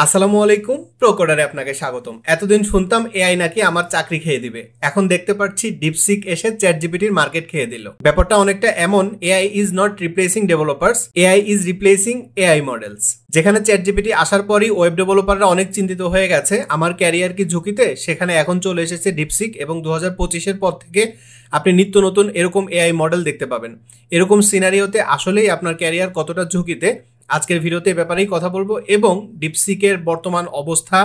আসসালামু আলাইকুম, প্রোকোডারে আপনাকে স্বাগতম। এতদিন শুনতাম এআই নাকি আমার চাকরি খেয়ে দিবে, এখন দেখতে পাচ্ছি ডিপসিক এসে চ্যাট জিপিটির মার্কেট খেয়ে দিল। ব্যাপারটা অনেকটা এমন, AI is not replacing developers, AI is replacing AI models. যেখানে চ্যাট জিপিটি আসার পরই ওয়েব ডেভেলপাররা অনেক চিন্তিত হয়ে গেছে আমার ক্যারিয়ার কি ঝুঁকিতে, সেখানে এখন চলে এসেছে ডিপসিক এবং 2025-এর পর থেকে আপনি নিত্য নতুন এরকম এআই মডেল দেখতে পাবেন। এরকম সিনারিওতে আসলেই আপনার ক্যারিয়ার কতটা ঝুঁকিতে, আজকের ভিডিওতে এ ব্যাপারেই কথা বলবো এবং ডিপসিকের বর্তমান অবস্থা,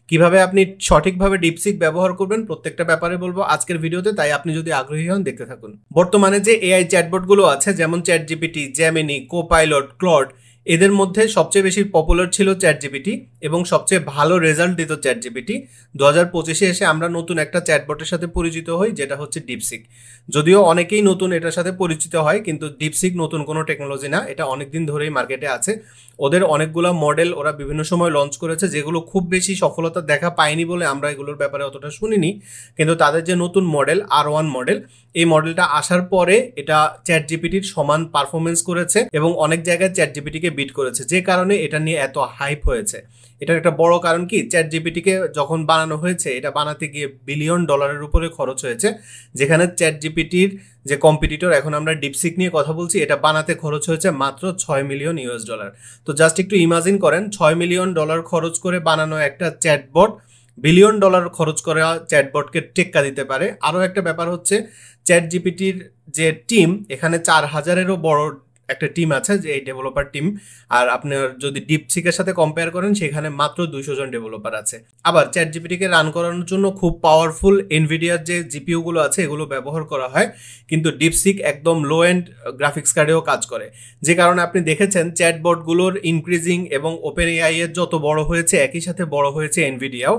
কিভাবে আপনি সঠিকভাবে ডিপসিক ব্যবহার করবেন, প্রত্যেকটা ব্যাপারে বলবো আজকের ভিডিওতে। তাই আপনি যদি আগ্রহী হন দেখতে থাকুন। বর্তমানে যে এআই চ্যাটবটগুলো আছে যেমন ChatGPT, Gemini, Copilot, Claude, এদের মধ্যে সবচেয়ে বেশি পপুলার ছিল চ্যাট জিপিটি এবং সবচেয়ে ভালো রেজাল্ট দিত চ্যাট জিপিটি। 2025-এ এসে আমরা নতুন একটা চ্যাটবটের সাথে পরিচিত হই, যেটা হচ্ছে ডিপসিক। যদিও অনেকেই নতুন এটার সাথে পরিচিত হয়, কিন্তু ডিপসিক নতুন কোনো টেকনোলজি না, এটা অনেকদিন ধরেই মার্কেটে আছে। ওদের অনেকগুলো মডেল ওরা বিভিন্ন সময় লঞ্চ করেছে, যেগুলো খুব বেশি সফলতা দেখা পায়নি বলে আমরা এগুলোর ব্যাপারে অতটা শুনিনি। কিন্তু তাদের যে নতুন মডেল R1 মডেল, এই মডেলটা আসার পরে এটা চ্যাট জিপিটির সমান পারফরমেন্স করেছে এবং অনেক জায়গায় চ্যাট জিপিটিকে বিট করেছে, যে কারণে এটা নিয়ে এত হাইপ হয়েছে। এটার একটা বড় কারণ কি, চ্যাট জিপিটিকে যখন বানানো হয়েছে এটা বানাতে গিয়ে $বিলিয়ন উপরে খরচ হয়েছে, যেখানে চ্যাট জিপিটির যে কম্পিটিটর, এখন আমরা ডিপসিক নিয়ে কথা বলছি, এটা বানাতে খরচ হয়েছে মাত্র $6 মিলিয়ন। তো জাস্ট একটু ইমাজিন করেন, $6 মিলিয়ন খরচ করে বানানো একটা চ্যাটবট $বিলিয়ন খরচ করা চ্যাটবটকে টেক্কা দিতে পারে। আরও একটা ব্যাপার হচ্ছে, চ্যাট জিপিটির যে টিম, এখানে 4000-এরও বড় একটা টিম আছে, যে এই ডেভেলপার টিম। আর আপনার যদি ডিপসিকের সাথে কম্পেয়ার করেন, সেখানে মাত্র 200 জন ডেভেলপার আছে। আবার চ্যাট জিপিটিকে রান করানোর জন্য খুব পাওয়ারফুল এনভিডিয়ার যে জিপিইউ গুলো আছে এগুলো ব্যবহার করা হয়, কিন্তু ডিপসিক একদম লো এন্ড গ্রাফিক্স কার্ডেও কাজ করে। যে কারণে আপনি দেখেছেন চ্যাটবটগুলোর ইনক্রিজিং এবং ওপেন এআই এর যত বড় হয়েছে, একই সাথে বড় হয়েছে এনভিডিয়াও।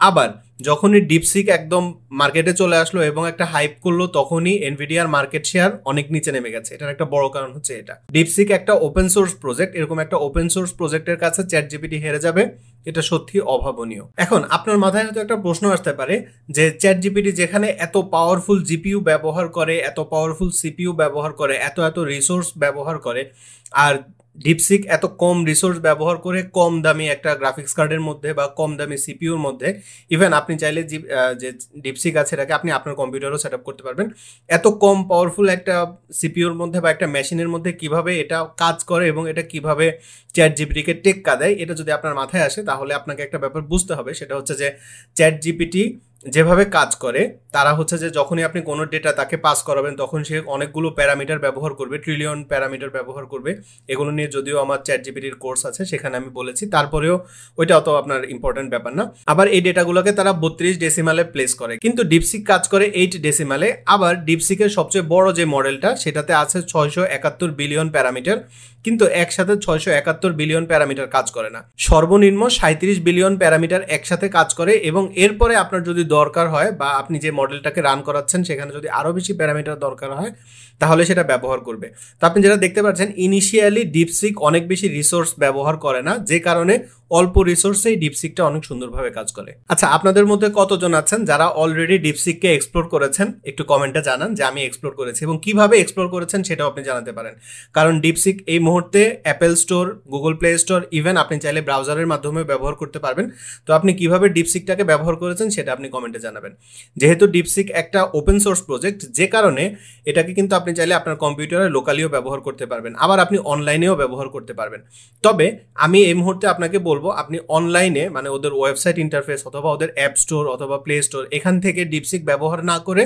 আবার যখনই ডিপসিক একদম মার্কেটে চলে আসলো এবং একটা হাইপ করলো, তখনই এনভিডিয়ার মার্কেট শেয়ার অনেক নিচে নেমে গেছে। এটার একটা বড় কারণ হচ্ছে এটা। ডিপসিক একটা ওপেন সোর্স প্রজেক্ট, এরকম একটা ওপেন সোর্স প্রজেক্টের কাছে চ্যাট জিপিটি হেরে যাবে, এটা সত্যি অভাবনীয়। এখন আপনার মাথায় হয়তো একটা প্রশ্ন আসতে পারে যে চ্যাট জিপিটি যেখানে এত পাওয়ারফুল জিপিইউ ব্যবহার করে, এত পাওয়ারফুল সিপিইউ ব্যবহার করে, এত এত রিসোর্স ব্যবহার করে, আর ডিপসিক এত কম রিসোর্স ব্যবহার করে কম দামি একটা গ্রাফিক্স কার্ডের মধ্যে বা কম দামি সিপিইউর মধ্যে, ইভেন আপনি চাইলে যে ডিপসিক আছে এটাকে আপনি আপনার কম্পিউটারও সেট আপ করতে পারবেন। এত কম পাওয়ারফুল একটা সিপিইউর মধ্যে বা একটা মেশিনের মধ্যে কিভাবে এটা কাজ করে এবং এটা কিভাবে চ্যাট জিপিটিকে টেক্কা দেয়, এটা যদি আপনার মাথায় আসে তাহলে আপনাকে একটা ব্যাপার বুঝতে হবে। সেটা হচ্ছে যে চ্যাট জিপিটি যেভাবে কাজ করে, তারা হচ্ছে যে যখনই আপনি কোনো ডেটা তাকে পাস করাবেন, তখন সে অনেকগুলো প্যারামিটার ব্যবহার করবে, ট্রিলিয়ন প্যারামিটার ব্যবহার করবে। এগুলো নিয়ে যদিও আমার চ্যাট জিপিটির কোর্স আছে, সেখানে আমি বলেছি, তারপরেও ওইটা অত আপনার ইম্পর্টেন্ট ব্যাপার না। আবার এই ডেটাগুলোকে তারা 32 ডেসিমালে প্লেস করে, কিন্তু ডিপসিক কাজ করে 8 ডেসিমালে। আবার ডিপসিকের সবচেয়ে বড় যে মডেলটা, সেটাতে আছে 671 বিলিয়ন প্যারামিটার, কিন্তু একসাথে 671 বিলিয়ন প্যারামিটার কাজ করে না। সর্বনিম্ন 37 বিলিয়ন প্যারামিটার একসাথে কাজ করে, এবং এরপরে আপনার যদি দরকার হয় বা আপনি যে মডেলটাকে রান করাচ্ছেন সেখানে যদি আরও বেশি প্যারামিটার দরকার হয়, তাহলে সেটা ব্যবহার করবে। তো আপনি যেটা দেখতে পাচ্ছেন, ইনিশিয়ালি ডিপসিক অনেক বেশি রিসোর্স ব্যবহার করে না, যে কারণে অল্প রিসোর্সেই ডিপসিকটা অনেক সুন্দরভাবে কাজ করে। আচ্ছা, আপনাদের মধ্যে কতজন আছেন যারা অলরেডি ডিপসিককে এক্সপ্লোর করেছেন? একটু কমেন্টে জানান যে আমি এক্সপ্লোর করেছি, এবং কিভাবে এক্সপ্লোর করেছেন সেটাও আপনি জানাতে পারেন। কারণ ডিপসিক এই মুহূর্তে Apple store, Google play store, even আপনি চাইলে ব্রাউজারের মাধ্যমে ব্যবহার করতে পারবেন। তো আপনি কিভাবে ডিপসিকটাকে ব্যবহার করেছেন সেটা আপনি কমেন্টে জানাবেন। যেহেতু ডিপসিক একটা ওপেন সোর্স প্রজেক্ট, যে কারণে এটাকে কিন্তু আপনি চাইলে আপনার কম্পিউটারে লোকালিও ব্যবহার করতে পারবেন, আবার আপনি অনলাইনেও ব্যবহার করতে পারবেন। তবে আমি এই মুহূর্তে আপনাকে বলবো, আপনি অনলাইনে মানে ওদের ওয়েবসাইট ইন্টারফেস অথবা ওদের অ্যাপ স্টোর অথবা প্লে স্টোর, এখান থেকে ডিপসিক ব্যবহার না করে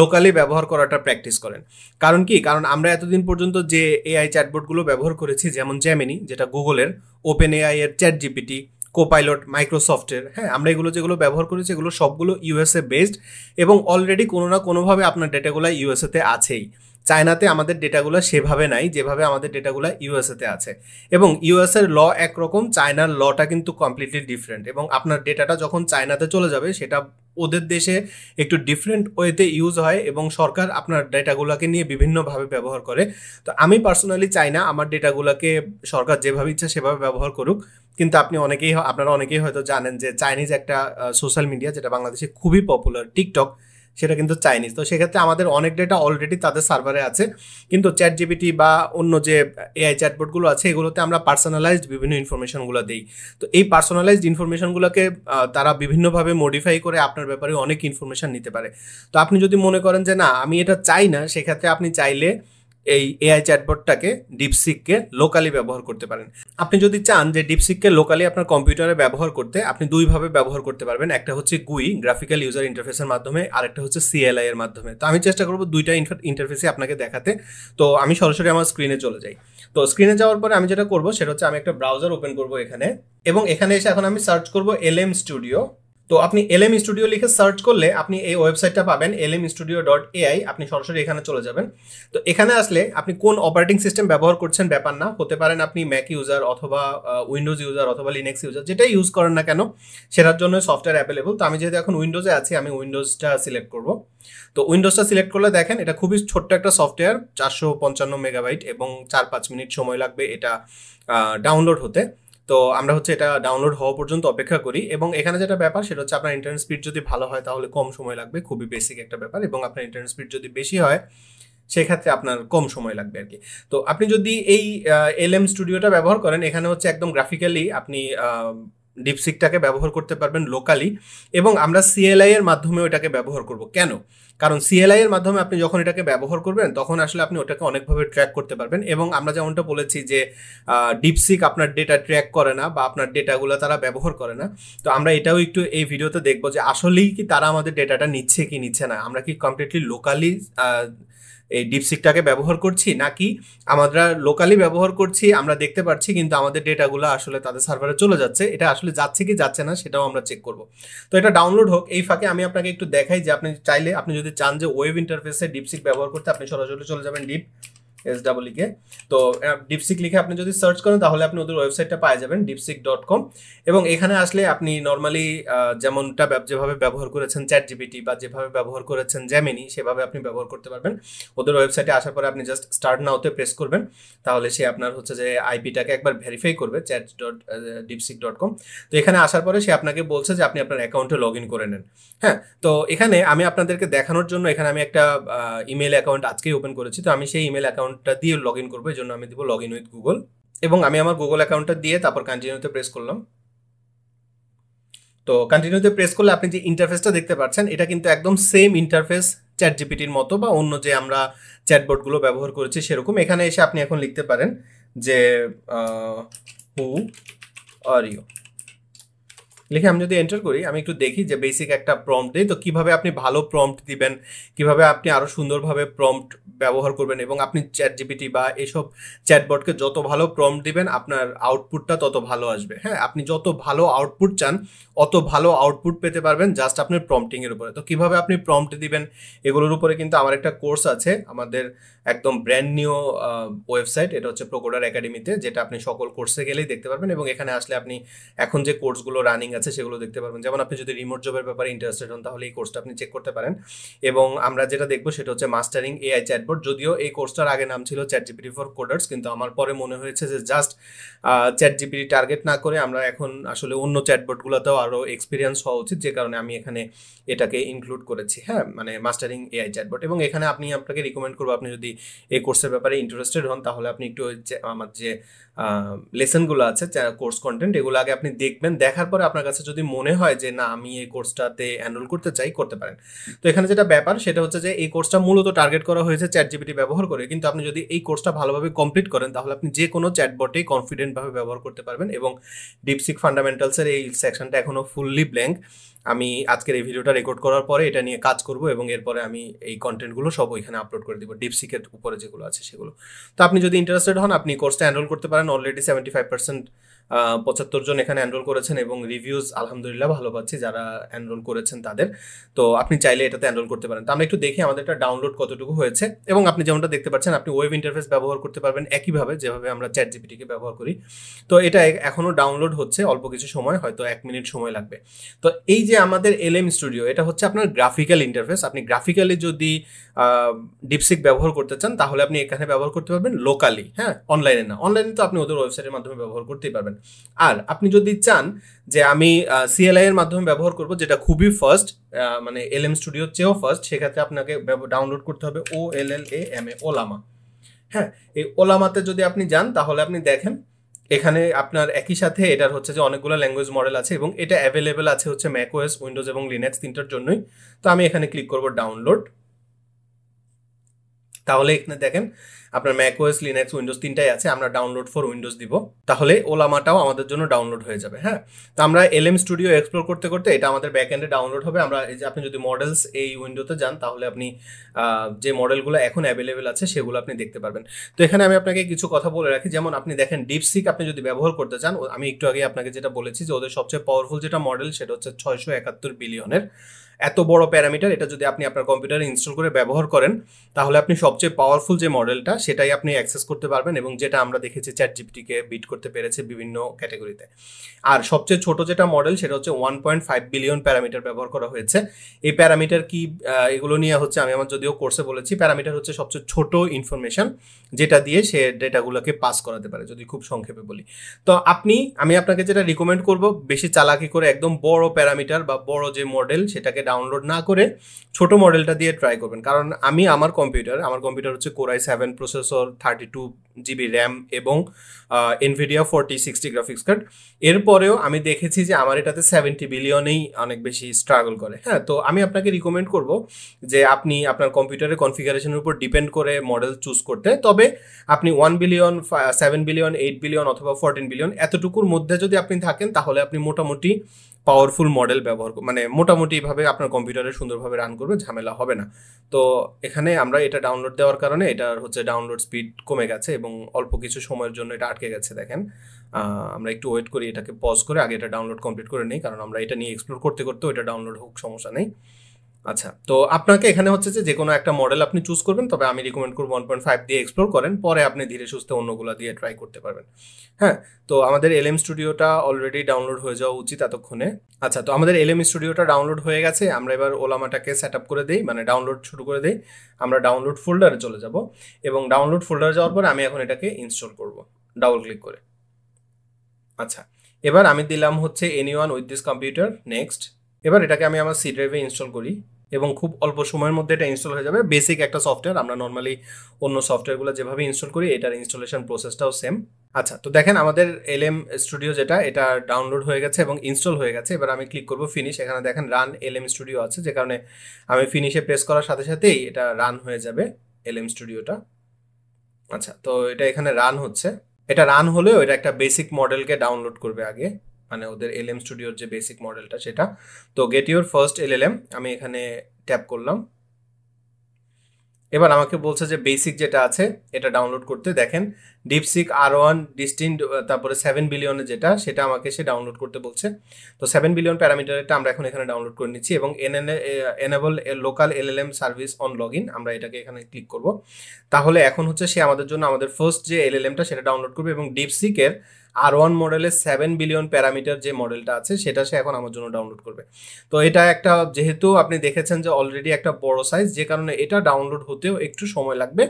লোকালি ব্যবহার করাটা প্র্যাকটিস করেন। কারণ কি, কারণ আমরা এতদিন পর্যন্ত যে এআই চ্যাটবটগুলো ব্যবহার করেছি, যেমন জেমিনি যেটা গুগলের, ওপেন এআই এর চ্যাট জিপিটি, কোপাইলট মাইক্রোসফটের, হ্যাঁ, আমরা এগুলো যেগুলো ব্যবহার করেছি এগুলো সবগুলো ইউএসএ বেসড, এবং অলরেডি কোনো না কোনোভাবে আপনার ডেটাগুলো ইউএসএতে আছেই। চায়নাতে আমাদের ডেটাগুলো সেভাবে নাই যেভাবে আমাদের ডেটাগুলো ইউএসএতে আছে, এবং ইউএসএর ল একরকম, চায়নার লটা কিন্তু কমপ্লিটলি ডিফারেন্ট, এবং আপনার ডেটাটা যখন চায়নাতে চলে যাবে সেটা ওদের দেশে একটু ডিফারেন্ট ওয়েতে ইউজ হয়, এবং সরকার আপনার ডেটাগুলোকে নিয়ে বিভিন্নভাবে ব্যবহার করে। তো আমি পার্সোনালি চাই না আমার ডেটাগুলোকে সরকার যেভাবে ইচ্ছা সেভাবে ব্যবহার করুক। কিন্তু আপনারা অনেকেই হয়তো জানেন যে চাইনিজ একটা সোশ্যাল মিডিয়া যেটা বাংলাদেশে খুবই পপুলার, টিকটক, সেটা কিন্তু চাইনিজ। তো সেক্ষেত্রে আমাদের অনেক ডেটা অলরেডি তাদের সার্ভারে আছে, কিন্তু চ্যাটজিপিটি বা অন্য যে এআই চ্যাটবটগুলো আছে এগুলোতে আমরা পার্সোনালাইজড বিভিন্ন ইনফরমেশনগুলো দিই। তো এই পার্সোনালাইজড ইনফরমেশনগুলোকে তারা বিভিন্নভাবে মডিফাই করে আপনার ব্যাপারে অনেক ইনফরমেশন নিতে পারে। তো আপনি যদি মনে করেন যে না আমি এটা চাই না, সেক্ষেত্রে আপনি চাইলে এই এআই চ্যাটবটটাকে ডিপসিককে লোকালি ব্যবহার করতে পারেন। আপনি যদি চান যে ডিপসিককে লোকালি আপনার কম্পিউটারে ব্যবহার করতে, আপনি দুইভাবে ব্যবহার করতে পারবেন। একটা হচ্ছে গুই গ্রাফিক্যাল ইউজার ইন্টারফেসের মাধ্যমে, আর একটা হচ্ছে সিএলআই এর মাধ্যমে। তো আমি চেষ্টা করবো দুইটা ইন্টারফেসে আপনাকে দেখাতে। তো আমি সরাসরি আমার স্ক্রিনে চলে যাই। তো স্ক্রিনে যাওয়ার পরে আমি যেটা করবো সেটা হচ্ছে আমি একটা ব্রাউজার ওপেন করবো এখানে, এবং এখানে এসে এখন আমি সার্চ করবো এলএম স্টুডিও। তো আপনি এলএম স্টুডিও লিখে সার্চ করলে আপনি এই ওয়েবসাইটটা পাবেন lmstudio.ai। আপনি সরাসরি এখানে চলে যাবেন। তো এখানে আসলে আপনি কোন অপারেটিং সিস্টেম ব্যবহার করছেন ব্যাপার না, হতে পারেন আপনি ম্যাক ইউজার অথবা উইন্ডোজ ইউজার অথবা লিনাক্স ইউজার, যেটাই ইউজ করেন না কেন সেটার জন্য সফটওয়্যার অ্যাভেলেবল। তো আমি যেহেতু এখন উইন্ডোজে আছি, আমি উইন্ডোজটা সিলেক্ট করব। তো উইন্ডোজটা সিলেক্ট করলে দেখেন এটা খুবই ছোট্ট একটা সফটওয়্যার, 455 মেগাবাইট, এবং 4-5 মিনিট সময় লাগবে এটা ডাউনলোড হতে। তো আমরা হচ্ছে এটা ডাউনলোড হওয়া পর্যন্ত অপেক্ষা করি, এবং এখানে যেটা ব্যাপার সেটা হচ্ছে আপনার ইন্টারনেট স্পিড যদি ভালো হয় তাহলে কম সময় লাগবে, খুবই বেসিক একটা ব্যাপার, এবং আপনার ইন্টারনেট স্পিড যদি বেশি হয় সেক্ষেত্রে আপনার কম সময় লাগবে আর কি। তো আপনি যদি এই এলএম স্টুডিওটা ব্যবহার করেন, এখানে হচ্ছে একদম গ্রাফিক্যালি আপনি ডিপসিকটাকে ব্যবহার করতে পারবেন লোকালি, এবং আমরা সিএলআই এর মাধ্যমে ওটাকে ব্যবহার করব। কেন? কারণ সিএলআই এর মাধ্যমে আপনি যখন এটাকে ব্যবহার করবেন তখন আসলে আপনি ওটাকে অনেকভাবে ট্র্যাক করতে পারবেন, এবং আমরা যেমনটা বলেছি যে ডিপসিক আপনার ডেটা ট্র্যাক করে না বা আপনার ডেটাগুলো তারা ব্যবহার করে না। তো আমরা এটাও একটু এই ভিডিওতে দেখবো যে আসলেই কি তারা আমাদের ডেটাটা নিচ্ছে কি নিচ্ছে না, আমরা কি কমপ্লিটলি লোকালি এই ডিপসিকটাকে ব্যবহার করছি, নাকি আমরা লোকালি ব্যবহার করছি, আমরা দেখতে পাচ্ছি কিন্তু আমাদের ডেটাগুলো আসলে তাদের সার্ভারে চলে যাচ্ছে, এটা আসলে যাচ্ছে কি যাচ্ছে না সেটাও আমরা চেক করব। তো এটা ডাউনলোড হোক, এই ফাঁকে আমি আপনাকে একটু দেখাই যে আপনি চাইলে, আপনি যদি চান যে ওয়েব ইন্টারফেসে ডিপসিক ব্যবহার করতে, আপনি সরাসরি চলে যাবেন SEE তো ডিপসিক লিখে আপনি যদি সার্চ করেন তাহলে আপনি ওদের ওয়েবসাইটটা পাওয়া যাবেন deepseek.com, এবং এখানে আসলে আপনি নর্মালি যেমনটা যেভাবে ব্যবহার করেছেন চ্যাটজিপিটি বা যেভাবে ব্যবহার করেছেন জেমিনি সেভাবে আপনি ব্যবহার করতে পারবেন। ওদের ওয়েবসাইটে আসার পরে আপনি জাস্ট স্টার্ট নাওতে প্রেস করবেন, তাহলে সে আপনার হচ্ছে যে আইপিটাকে একবার ভেরিফাই করবে chat.deepseek.com। তো এখানে আসার পরে সে আপনাকে বলছে যে আপনি আপনার অ্যাকাউন্টে লগ ইন করে নেন। হ্যাঁ, তো এখানে আমি আপনাদেরকে দেখানোর জন্য এখানে আমি একটা ইমেল অ্যাকাউন্ট আজকেই ওপেন করেছি। তো আমি সেই ইমেল অ্যাকাউন্টটা দিয়ে লগ ইন করবো, এই জন্য আমি দিব লগ ইন উইথ গুগল, এবং আমি আমার গুগল অ্যাকাউন্টটা দিয়ে তারপর কন্টিনিউতে প্রেস করলাম। তো কন্টিনিউতে প্রেস করলে আপনি যে ইন্টারফেসটা দেখতে পাচ্ছেন এটা কিন্তু একদম সেম ইন্টারফেস চ্যাটজিপিটির মতো বা অন্য যে আমরা চ্যাটবটগুলো ব্যবহার করেছি সেরকম। এখানে এসে আপনি এখন লিখতে পারেন যে হু আর ইউ লিখে আমি যদি এন্টার করি, আমি একটু দেখি যে বেসিক একটা প্রম্পট দিই। তো কিভাবে আপনি ভালো প্রম্পট দিবেন, কিভাবে আপনি আরো সুন্দরভাবে প্রম্পট ব্যবহার করবেন, এবং আপনি চ্যাটজিপিটি বা এসব চ্যাটবটকে যত ভালো প্রম্পট দিবেন আপনার আউটপুটটা তত ভালো আসবে। হ্যাঁ, আপনি যত ভালো আউটপুট চান অত ভালো আউটপুট পেতে পারবেন জাস্ট আপনার প্রম্পটিং এর উপরে। তো কিভাবে আপনি প্রম্পট দিবেন এগুলোর উপরে কিন্তু আমার একটা কোর্স আছে, আমাদের একদম ব্র্যান্ড নিউ ওয়েবসাইট, এটা হচ্ছে প্রোকোডার একাডেমিতে, যেটা আপনি সকল কোর্সে গেলেই দেখতে পারবেন, এবং এখানে আসলে আপনি এখন যে কোর্সগুলো রানিং আছে সেগুলো দেখতে পারবেন। যেমন আপনি যদি রিমোট জবের ব্যাপারে ইন্টারেস্টেড হন তাহলে এই কোর্সটা আপনি চেক করতে পারেন। এবং আমরা যেটা দেখবো সেটা হচ্ছে মাস্টারিং এআই চ্যাটবট। যদিও এই কোর্সটার আগে নাম ছিল চ্যাটজিপিটি ফর কোডার্স, কিন্তু আমার পরে মনে হয়েছে যে জাস্ট চ্যাটজিপিটি টার্গেট না করে আমরা এখন আসলে অন্য চ্যাটবটগুলোতেও আরও এক্সপিরিয়েন্স হওয়া উচিত, যে কারণে আমি এখানে এটাকে ইনক্লুড করেছি। হ্যাঁ, মানে মাস্টারিং এআই চ্যাটবট। এবং এখানে আপনাকে রিকমেন্ড করবো, আপনি যদি এই কোর্সের ব্যাপারে ইন্টারেস্টেড হন তাহলে আপনি একটু আমার যে লেসনগুলো আছে কোর্স কন্টেন্ট এগুলো আগে আপনি দেখবেন। দেখার পরে আপনার কাছে যদি মনে হয় যে না আমি এই কোর্সটাতে এনরোল করতে চাই, করতে পারেন। তো এখানে যেটা ব্যাপার সেটা হচ্ছে যে এই কোর্সটা মূলত টার্গেট করা হয়েছে চ্যাটজিপিটি ব্যবহার করে, কিন্তু আপনি যদি এই কোর্সটা ভালোভাবে কমপ্লিট করেন তাহলে আপনি যে কোনো চ্যাটবটেই কনফিডেন্টভাবে ব্যবহার করতে পারবেন। এবং ডিপসিক ফান্ডামেন্টালসের এই সেকশনটা এখনো ফুললি ব্ল্যাঙ্ক। আমি আজকের এই ভিডিওটা রেকর্ড করার পরে এটা নিয়ে কাজ করব, এবং এরপরে আমি এই কন্টেন্টগুলো সব ওইখানে আপলোড করে দিব ডিপসিকের উপরে যেগুলো আছে সেগুলো। তো আপনি যদি ইন্টারেস্টেড হন আপনি কোর্সটা এনরোল করতে পারেন। অলরেডি 75% 75 জন এখানে এনরোল করেছেন, এবং রিভিউজ আলহামদুলিল্লাহ ভালো পাচ্ছি যারা এনরোল করেছেন তাদের। তো আপনি চাইলে এটাতে এনরোল করতে পারেন। তো আমরা একটু দেখি আমাদের এটা ডাউনলোড কতটুকু হয়েছে, এবং আপনি যেমনটা দেখতে পাচ্ছেন আপনি ওয়েব ইন্টারফেস ব্যবহার করতে পারবেন একইভাবে যেভাবে আমরা চ্যাটজিপিটিকে ব্যবহার করি। তো এটা এখনো ডাউনলোড হচ্ছে, অল্প কিছু সময়, হয়তো 1 মিনিট সময় লাগবে। তো এই যে আমাদের এলএম স্টুডিও, এটা হচ্ছে আপনার গ্রাফিক্যাল ইন্টারফেস। আপনি গ্রাফিক্যালি যদি ডিপসিক ব্যবহার করতে চান তাহলে আপনি এখানে ব্যবহার করতে পারবেন লোকালি। হ্যাঁ, অনলাইনে না, অনলাইনে তো আপনি ওদের ওয়েবসাইটের মাধ্যমে ব্যবহার করতেই পারবেন। পারবেন। আর আপনি যদি চান যে আমি CLI এর মাধ্যমে ব্যবহার করব, যেটা খুবই ফার্স্ট, মানে LM স্টুডিওর চেয়েও ফার্স্ট, সেক্ষেত্রে আপনাকে ডাউনলোড করতে হবে OLLAMA, ওলামা। হ্যাঁ, এই ওলামাতে যদি আপনি যান তাহলে আপনি দেখেন এখানে আপনার একই সাথে এটার হচ্ছে যে অনেকগুলো ল্যাঙ্গুয়েজ মডেল আছে এবং এটা অ্যাভেলেবেল আছে হচ্ছে ম্যাকওএস, উইন্ডোজ এবং লিনাক্স তিনটার জন্যই। তো আমি এখানে ক্লিক করব ডাউনলোড। তাহলে এখানে দেখেন আপনার ম্যাকওএস, লিনাক্স, উইন্ডোজ তিনটাই আছে, আমরা ডাউনলোড ফর উইন্ডোজ দিব, তাহলে ওলামাটাও আমাদের জন্য ডাউনলোড হয়ে যাবে। হ্যাঁ, তো আমরা LM স্টুডিও এক্সপ্লোর করতে করতে এটা আমাদের ব্যাকএন্ডে ডাউনলোড হবে। আমরা এই যে আপনি যদি মডেলস এই উইন্ডোতে যান তাহলে আপনি যে মডেলগুলো এখন অ্যাভেলেবেল আছে সেগুলো আপনি দেখতে পারবেন। তো এখানে আমি আপনাকে কিছু কথা বলে রাখি, যেমন আপনি দেখেন ডিপসিক আপনি যদি ব্যবহার করতে চান, আমি একটু আগে আপনাকে যেটা বলেছি যে ওদের সবচেয়ে পাওয়ারফুল যেটা মডেল সেটা হচ্ছে 671 বিলিয়নের। এত বড় প্যারামিটার, এটা যদি আপনি আপনার কম্পিউটারে ইনস্টল করে ব্যবহার করেন তাহলে আপনি সবচেয়ে পাওয়ারফুল যে মডেলটা সেটাই আপনি অ্যাক্সেস করতে পারবেন, এবং যেটা আমরা দেখেছি চ্যাটজিপিটিকে বিট করতে পেরেছে বিভিন্ন ক্যাটাগরিতে। আর সবচেয়ে ছোট যেটা মডেল সেটা হচ্ছে 1.5 বিলিয়ন প্যারামিটার ব্যবহার করা হয়েছে। এই প্যারামিটার কি, এগুলো নিয়ে হচ্ছে আমি আমার যদিও কোর্সে বলেছি, প্যারামিটার হচ্ছে সবচেয়ে ছোট ইনফরমেশন যেটা দিয়ে সে ডেটাগুলোকে পাস করাতে পারে, যদি খুব সংক্ষেপে বলি। তো আমি আপনাকে যেটা রিকমেন্ড করব, বেশি চালাকি করে একদম বড় প্যারামিটার বা বড় যে মডেল সেটাকে ডাউনলোড না করে ছোট মডেলটা দিয়ে ট্রাই করবেন। কারণ আমি আমার কম্পিউটার হচ্ছে Core i7 processor, 32GB RAM এবং NVIDIA 4060 গ্রাফিক্স কার্ড। এরপরেও আমি দেখেছি যে আমার এটাতে 70 বিলিয়নেই অনেক বেশি স্ট্রাগল করে। হ্যাঁ, তো আমি আপনাকে রিকমেন্ড করব যে আপনি আপনার কম্পিউটারের কনফিগারেশনের উপর ডিপেন্ড করে মডেল চুজ করতে। তবে আপনি 1 বিলিয়ন, 7 বিলিয়ন, 8 বিলিয়ন অথবা 14 বিলিয়ন এতটুকুর মধ্যে যদি আপনি থাকেন তাহলে আপনি মোটামুটি পাওয়ারফুল মডেল ব্যবহার মানে মোটামুটিভাবে আপনার কম্পিউটারে সুন্দরভাবে রান করবে, ঝামেলা হবে না। তো এখানে আমরা এটা ডাউনলোড দেওয়ার কারণে এটার হচ্ছে ডাউনলোড স্পিড কমে গেছে এবং অল্প কিছু সময়ের জন্য এটা আটকে গেছে। দেখেন আমরা একটু ওয়েট করি, এটাকে পজ করে আগে এটা ডাউনলোড কমপ্লিট করে নিই, কারণ আমরা এটা নিয়ে এক্সপ্লোর করতে করতেও এটা ডাউনলোড হোক, সমস্যা নেই। আচ্ছা, তো আপনাকে এখানে হচ্ছে যে কোনো একটা মডেল আপনি চুজ করবেন, তবে আমি রিকমেন্ড করবো 1.5 দিয়ে এক্সপ্লোর করেন, পরে আপনি ধীরে সুস্থে অন্যগুলো দিয়ে ট্রাই করতে পারবেন। হ্যাঁ, তো আমাদের LM স্টুডিওটা অলরেডি ডাউনলোড হয়ে যাওয়া উচিত এতক্ষণে। আচ্ছা, তো আমাদের LM স্টুডিওটা ডাউনলোড হয়ে গেছে। আমরা এবার ওলামাটাকে সেট আপ করে দিই, মানে ডাউনলোড শুরু করে দিই। আমরা ডাউনলোড ফোল্ডারে চলে যাব এবং ডাউনলোড ফোল্ডারে যাওয়ার পর আমি এখন এটাকে ইনস্টল করব ডাবল ক্লিক করে। আচ্ছা, এবার আমি দিলাম হচ্ছে anyone with this computer, next. এবার এটাকে আমি আমার সি ড্রাইভে ইনস্টল করি এবং খুব অল্প সময়ের মধ্যে এটা ইনস্টল হয়ে যাবে। বেসিক একটা সফটওয়্যার, আমরা নর্মালি অন্য সফটওয়্যারগুলো যেভাবে ইনস্টল করি এটার ইনস্টলেশন প্রসেসটাও সেম। আচ্ছা, তো দেখেন আমাদের LM স্টুডিও যেটা, এটা ডাউনলোড হয়ে গেছে এবং ইনস্টল হয়ে গেছে। এবার আমি ক্লিক করব ফিনিশ। এখানে দেখেন রান LM স্টুডিও আছে, যে কারণে আমি ফিনিশে প্রেস করার সাথে সাথেই এটা রান হয়ে যাবে LM স্টুডিওটা। আচ্ছা, তো এটা এখানে রান হচ্ছে। এটা রান হলেও এটা একটা বেসিক মডেলকে ডাউনলোড করবে আগে, মানে ওদের LM স্টুডিওর যে বেসিক মডেলটা সেটা। তো গেট ইউর ফার্স্ট LLM আমি এখানে ট্যাপ করলাম। এবার আমাকে বলছে যে বেসিক যেটা আছে এটা ডাউনলোড করতে। দেখেন ডিপসিক R1 ডিস্টিন্ট, তারপরে 7 বিলিয়নের যেটা, সেটা আমাকে সে ডাউনলোড করতে বলছে। তো 7 বিলিয়ন প্যারামিটারটা আমরা এখন এখানে ডাউনলোড করে নিচ্ছি এবং enable local LLM service on log in, আমরা এটাকে এখানে ক্লিক করব। তাহলে এখন হচ্ছে সে আমাদের জন্য আমাদের ফার্স্ট যে LLMটা সেটা ডাউনলোড করবে এবং ডিপসিকের R1 মডেলের 7 বিলিয়ন প্যারামিটার যে মডেলটা আছে সেটা সে এখন আমার জন্য ডাউনলোড করবে। তো এটা একটা, যেহেতু আপনি দেখেছেন যে অলরেডি একটা বড় সাইজ, যে কারণে এটা ডাউনলোড হতেও একটু সময় লাগবে,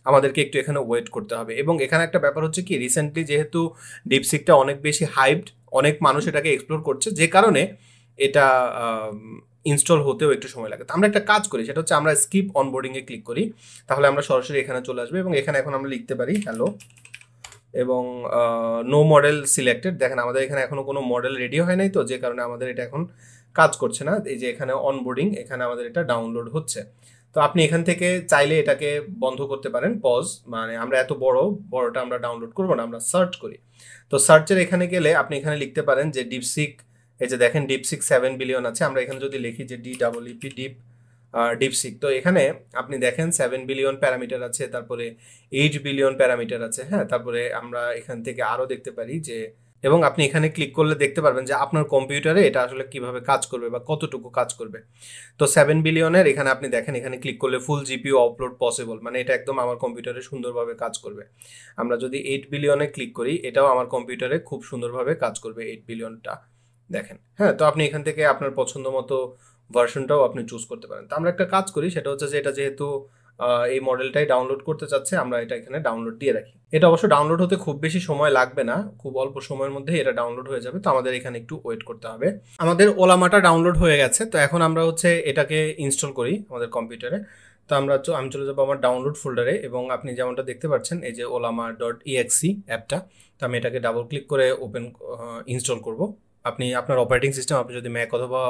আমাদেরকে একটু এখানে ওয়েট করতে হবে। এবং এখানে একটা ব্যাপার হচ্ছে কি, রিসেন্টলি যেহেতু ডিপসিকটা অনেক বেশি হাইপড, অনেক মানুষ এটাকে এক্সপ্লোর করছে, যে কারণে এটা ইনস্টল হতেও একটু সময় লাগে। তো আমরা একটা কাজ করি, সেটা হচ্ছে আমরা স্কিপ অনবোর্ডিংয়ে ক্লিক করি, তাহলে আমরা সরাসরি এখানে চলে আসবো এবং এখানে এখন আমরা লিখতে পারি হ্যালো এবং নো মডেল সিলেক্টেড। দেখেন আমাদের এখানে এখনো কোনো মডেল রেডি হয় নাই, তো যে কারণে আমাদের এটা এখন কাজ করছে না। এই যে এখানে অনবোর্ডিং, এখানে আমাদের এটা ডাউনলোড হচ্ছে। তো আপনি এখান থেকে চাইলে এটাকে বন্ধ করতে পারেন, পজ, মানে আমরা এত বড়টা আমরা ডাউনলোড করবো না, আমরা সার্চ করি। তো সার্চের এখানে গেলে আপনি এখানে লিখতে পারেন যে ডিপসিক, এই যে দেখেন ডিপসিক 7 বিলিয়ন আছে, আমরা এখানে যদি লিখি যে DEEP ডিপসিক, তো এখানে আপনি দেখেন 7 বিলিয়ন প্যারামিটার আছে, তারপরে 8 বিলিয়ন প্যারামিটার আছে। হ্যাঁ, তারপরে আমরা এখান থেকে আরো দেখতে পারি যে, এবং আপনি এখানে ক্লিক করলে দেখতে পারবেন যে আপনার কম্পিউটারে এটা আসলে কিভাবে কাজ করবে বা কতটুকু কাজ করবে। তো 7 বিলিয়নের এখানে আপনি দেখেন, এখানে ক্লিক করলে ফুল GPU আপলোড পসিবল, মানে এটা একদম আমার কম্পিউটারে সুন্দরভাবে কাজ করবে। আমরা যদি 8 বিলিয়নে ক্লিক করি, এটাও আমার কম্পিউটারে খুব সুন্দরভাবে কাজ করবে 8 বিলিয়নটা, দেখেন। হ্যাঁ, তো আপনি এখান থেকে আপনার পছন্দ মতো ভার্সনটাও আপনি চুজ করতে পারেন। তো আমরা একটা কাজ করি, সেটা হচ্ছে যে এটা যেহেতু এই মডেলটাই ডাউনলোড করতে চাচ্ছে, আমরা এটা এখানে ডাউনলোড দিয়ে রাখি। এটা অবশ্য ডাউনলোড হতে খুব বেশি সময় লাগবে না, খুব অল্প সময়ের মধ্যে এটা ডাউনলোড হয়ে যাবে। তো আমাদের এখানে একটু ওয়েট করতে হবে। আমাদের ওলামাটা ডাউনলোড হয়ে গেছে। তো এখন আমরা হচ্ছে এটাকে ইনস্টল করি আমাদের কম্পিউটারে। তো আমি চলে যাবো আমার ডাউনলোড ফোল্ডারে, এবং আপনি যেমনটা দেখতে পাচ্ছেন এই যে olama.exe অ্যাপটা, তো আমি এটাকে ডাবল ক্লিক করে ওপেন ইনস্টল করব। আপনি আপনার অপারেটিং সিস্টেম, আপনি যদি ম্যাক অথবা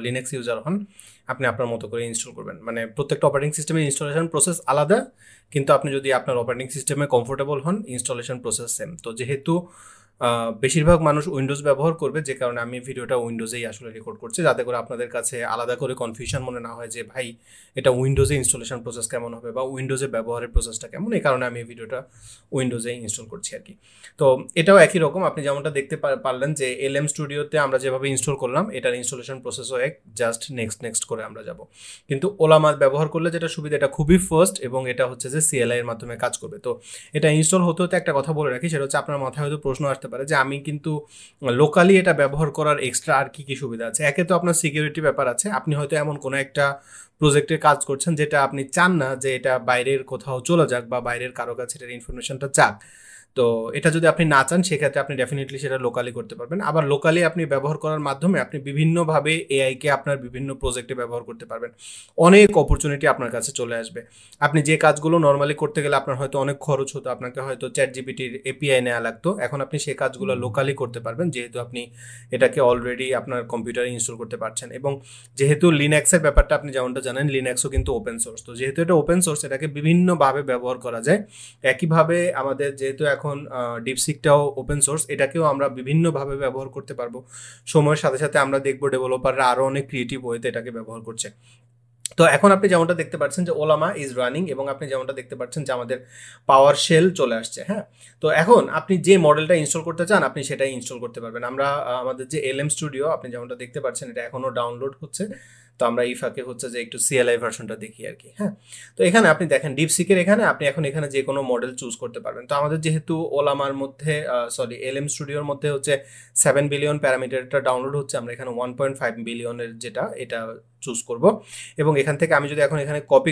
লিনাক্স ইউজার হন, আপনি আপনার মতো করে ইনস্টল করবেন। মানে প্রত্যেকটা অপারেটিং সিস্টেমের ইনস্টলেশন প্রসেস আলাদা, কিন্তু আপনি যদি আপনার অপারেটিং সিস্টেমে কমফোর্টেবল হন, ইনস্টলেশন প্রসেস সেম। তো যেহেতু বেশিরভাগ মানুষ উইন্ডোজ ব্যবহার করবে, যে কারণে আমি ভিডিওটা উইন্ডোজেই আসলে রেকর্ড করছি, যাতে করে আপনাদের কাছে আলাদা করে কনফিউশন মনে না হয় যে ভাই এটা উইন্ডোজে ইনস্টলেশন প্রসেস কেমন হবে বা উইন্ডোজে ব্যবহারের প্রসেসটা কেমন। এই কারণে আমি এই ভিডিওটা উইন্ডোজে ইনস্টল করছি আর কি। তো এটাও একই রকম, আপনি যেমনটা দেখতে পারলেন যে LM স্টুডিওতে আমরা যেভাবে ইনস্টল করলাম, এটার ইনস্টলেশন প্রসেসও এক, জাস্ট নেক্সট করে আমরা যাব। কিন্তু ওলামা ব্যবহার করলে যেটা সুবিধা, এটা খুবই ফাস্ট, এবং এটা হচ্ছে যে CLI এর মাধ্যমে কাজ করবে। তো এটা ইনস্টল হতে হতে একটা কথা বলে রাখি, সেটা হচ্ছে আপনার মাথায় হয়তো প্রশ্ন আসতে পারে যে আমি কিন্তু লোকালি এটা ব্যবহার করার এক্সট্রা আর কি সুবিধা আছে। একে তো আপনার সিকিউরিটি ব্যাপার আছে, আপনি হয়তো এমন কোনো একটা প্রজেক্টে কাজ করছেন যেটা আপনি চান না যে এটা বাইরের কোথাও চলে যাক বা বাইরের কারো কাছে এটার ইনফরমেশনটা যাক। তো এটা যদি আপনি না চান, সেক্ষেত্রে আপনি ডেফিনেটলি সেটা লোকালি করতে পারবেন। আবার লোকালি আপনি ব্যবহার করার মাধ্যমে আপনি বিভিন্নভাবে এআইকে আপনার বিভিন্ন প্রজেক্টে ব্যবহার করতে পারবেন। অনেক অপরচুনিটি আপনার কাছে চলে আসবে। আপনি যে কাজগুলো নর্মালি করতে গেলে আপনার হয়তো অনেক খরচ হতো, আপনাকে হয়তো ChatGPT-র API নেওয়া লাগতো, এখন আপনি সেই কাজগুলো লোকালি করতে পারবেন, যেহেতু আপনি এটাকে অলরেডি আপনার কম্পিউটারে ইনস্টল করতে পারছেন। এবং যেহেতু লিনাক্সের ব্যাপারটা আপনি যেমনটা জানেন, লিনাক্সও কিন্তু ওপেন সোর্স। তো যেহেতু এটা ওপেন সোর্স, এটাকে বিভিন্নভাবে ব্যবহার করা যায়। একইভাবে আমাদের যেহেতু এখন ডিপসিকটাও ওপেন সোর্স, এটাকেও আমরা বিভিন্নভাবে ব্যবহার করতে পারবো। সময়ের সাথে সাথে আমরা দেখবো ডেভেলপাররা আরও অনেক ক্রিয়েটিভ ওয়েতে এটাকে ব্যবহার করছে। তো এখন আপনি যেমনটা দেখতে পাচ্ছেন যে ওলামা ইজ রানিং, এবং আপনি যেমনটা দেখতে পাচ্ছেন যে আমাদের পাওয়ার শেল চলে আসছে। হ্যাঁ, তো এখন আপনি যে মডেলটা ইনস্টল করতে চান, আপনি সেটাই ইনস্টল করতে পারবেন। আমরা আমাদের যে LM স্টুডিও আপনি যেমনটা দেখতে পাচ্ছেন, এটা এখনও ডাউনলোড হচ্ছে। তো আমরা এই ফাঁকে হচ্ছে যে একটু CLI ভার্সনটা দেখি আর কি। হ্যাঁ, তো এখানে আপনি দেখেন ডিপসিকের এখানে আপনি এখন এখানে যে কোনো মডেল চুজ করতে পারবেন। তো আমাদের যেহেতু ওলামার মধ্যে LM স্টুডিওর মধ্যে হচ্ছে 7 বিলিয়ন প্যারামিটারটা ডাউনলোড হচ্ছে, আমরা এখানে 1.5 বিলিয়নের যেটা এটা চুজ করব। এবং এখান থেকে আমি যদি এখন এখানে কপি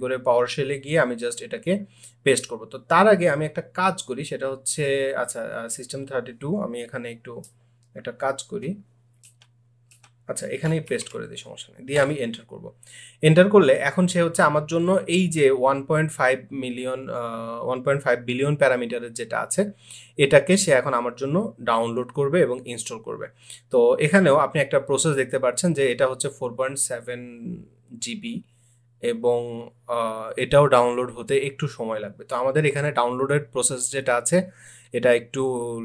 করে পাওয়ার শেলে গিয়ে আমি জাস্ট এটাকে পেস্ট করব। তো তার আগে আমি একটা কাজ করি, সেটা হচ্ছে আচ্ছা System32, আমি এখানে একটু একটা কাজ করি। আচ্ছা, এখানেই পেস্ট করে দিই, সমস্যা নেই, দিয়ে আমি এন্টার করব। এন্টার করলে এখন সে হচ্ছে আমার জন্য এই যে 1.5 বিলিয়ন প্যারামিটারের যেটা আছে, এটাকে সে এখন আমার জন্য ডাউনলোড করবে এবং ইনস্টল করবে। তো এখানেও আপনি একটা প্রসেস দেখতে পাচ্ছেন যে এটা হচ্ছে 4.7 GB, এবং এটাও ডাউনলোড হতে একটু সময় লাগবে। তো আমাদের এখানে ডাউনলোডের প্রসেস যেটা আছে, এটা একটু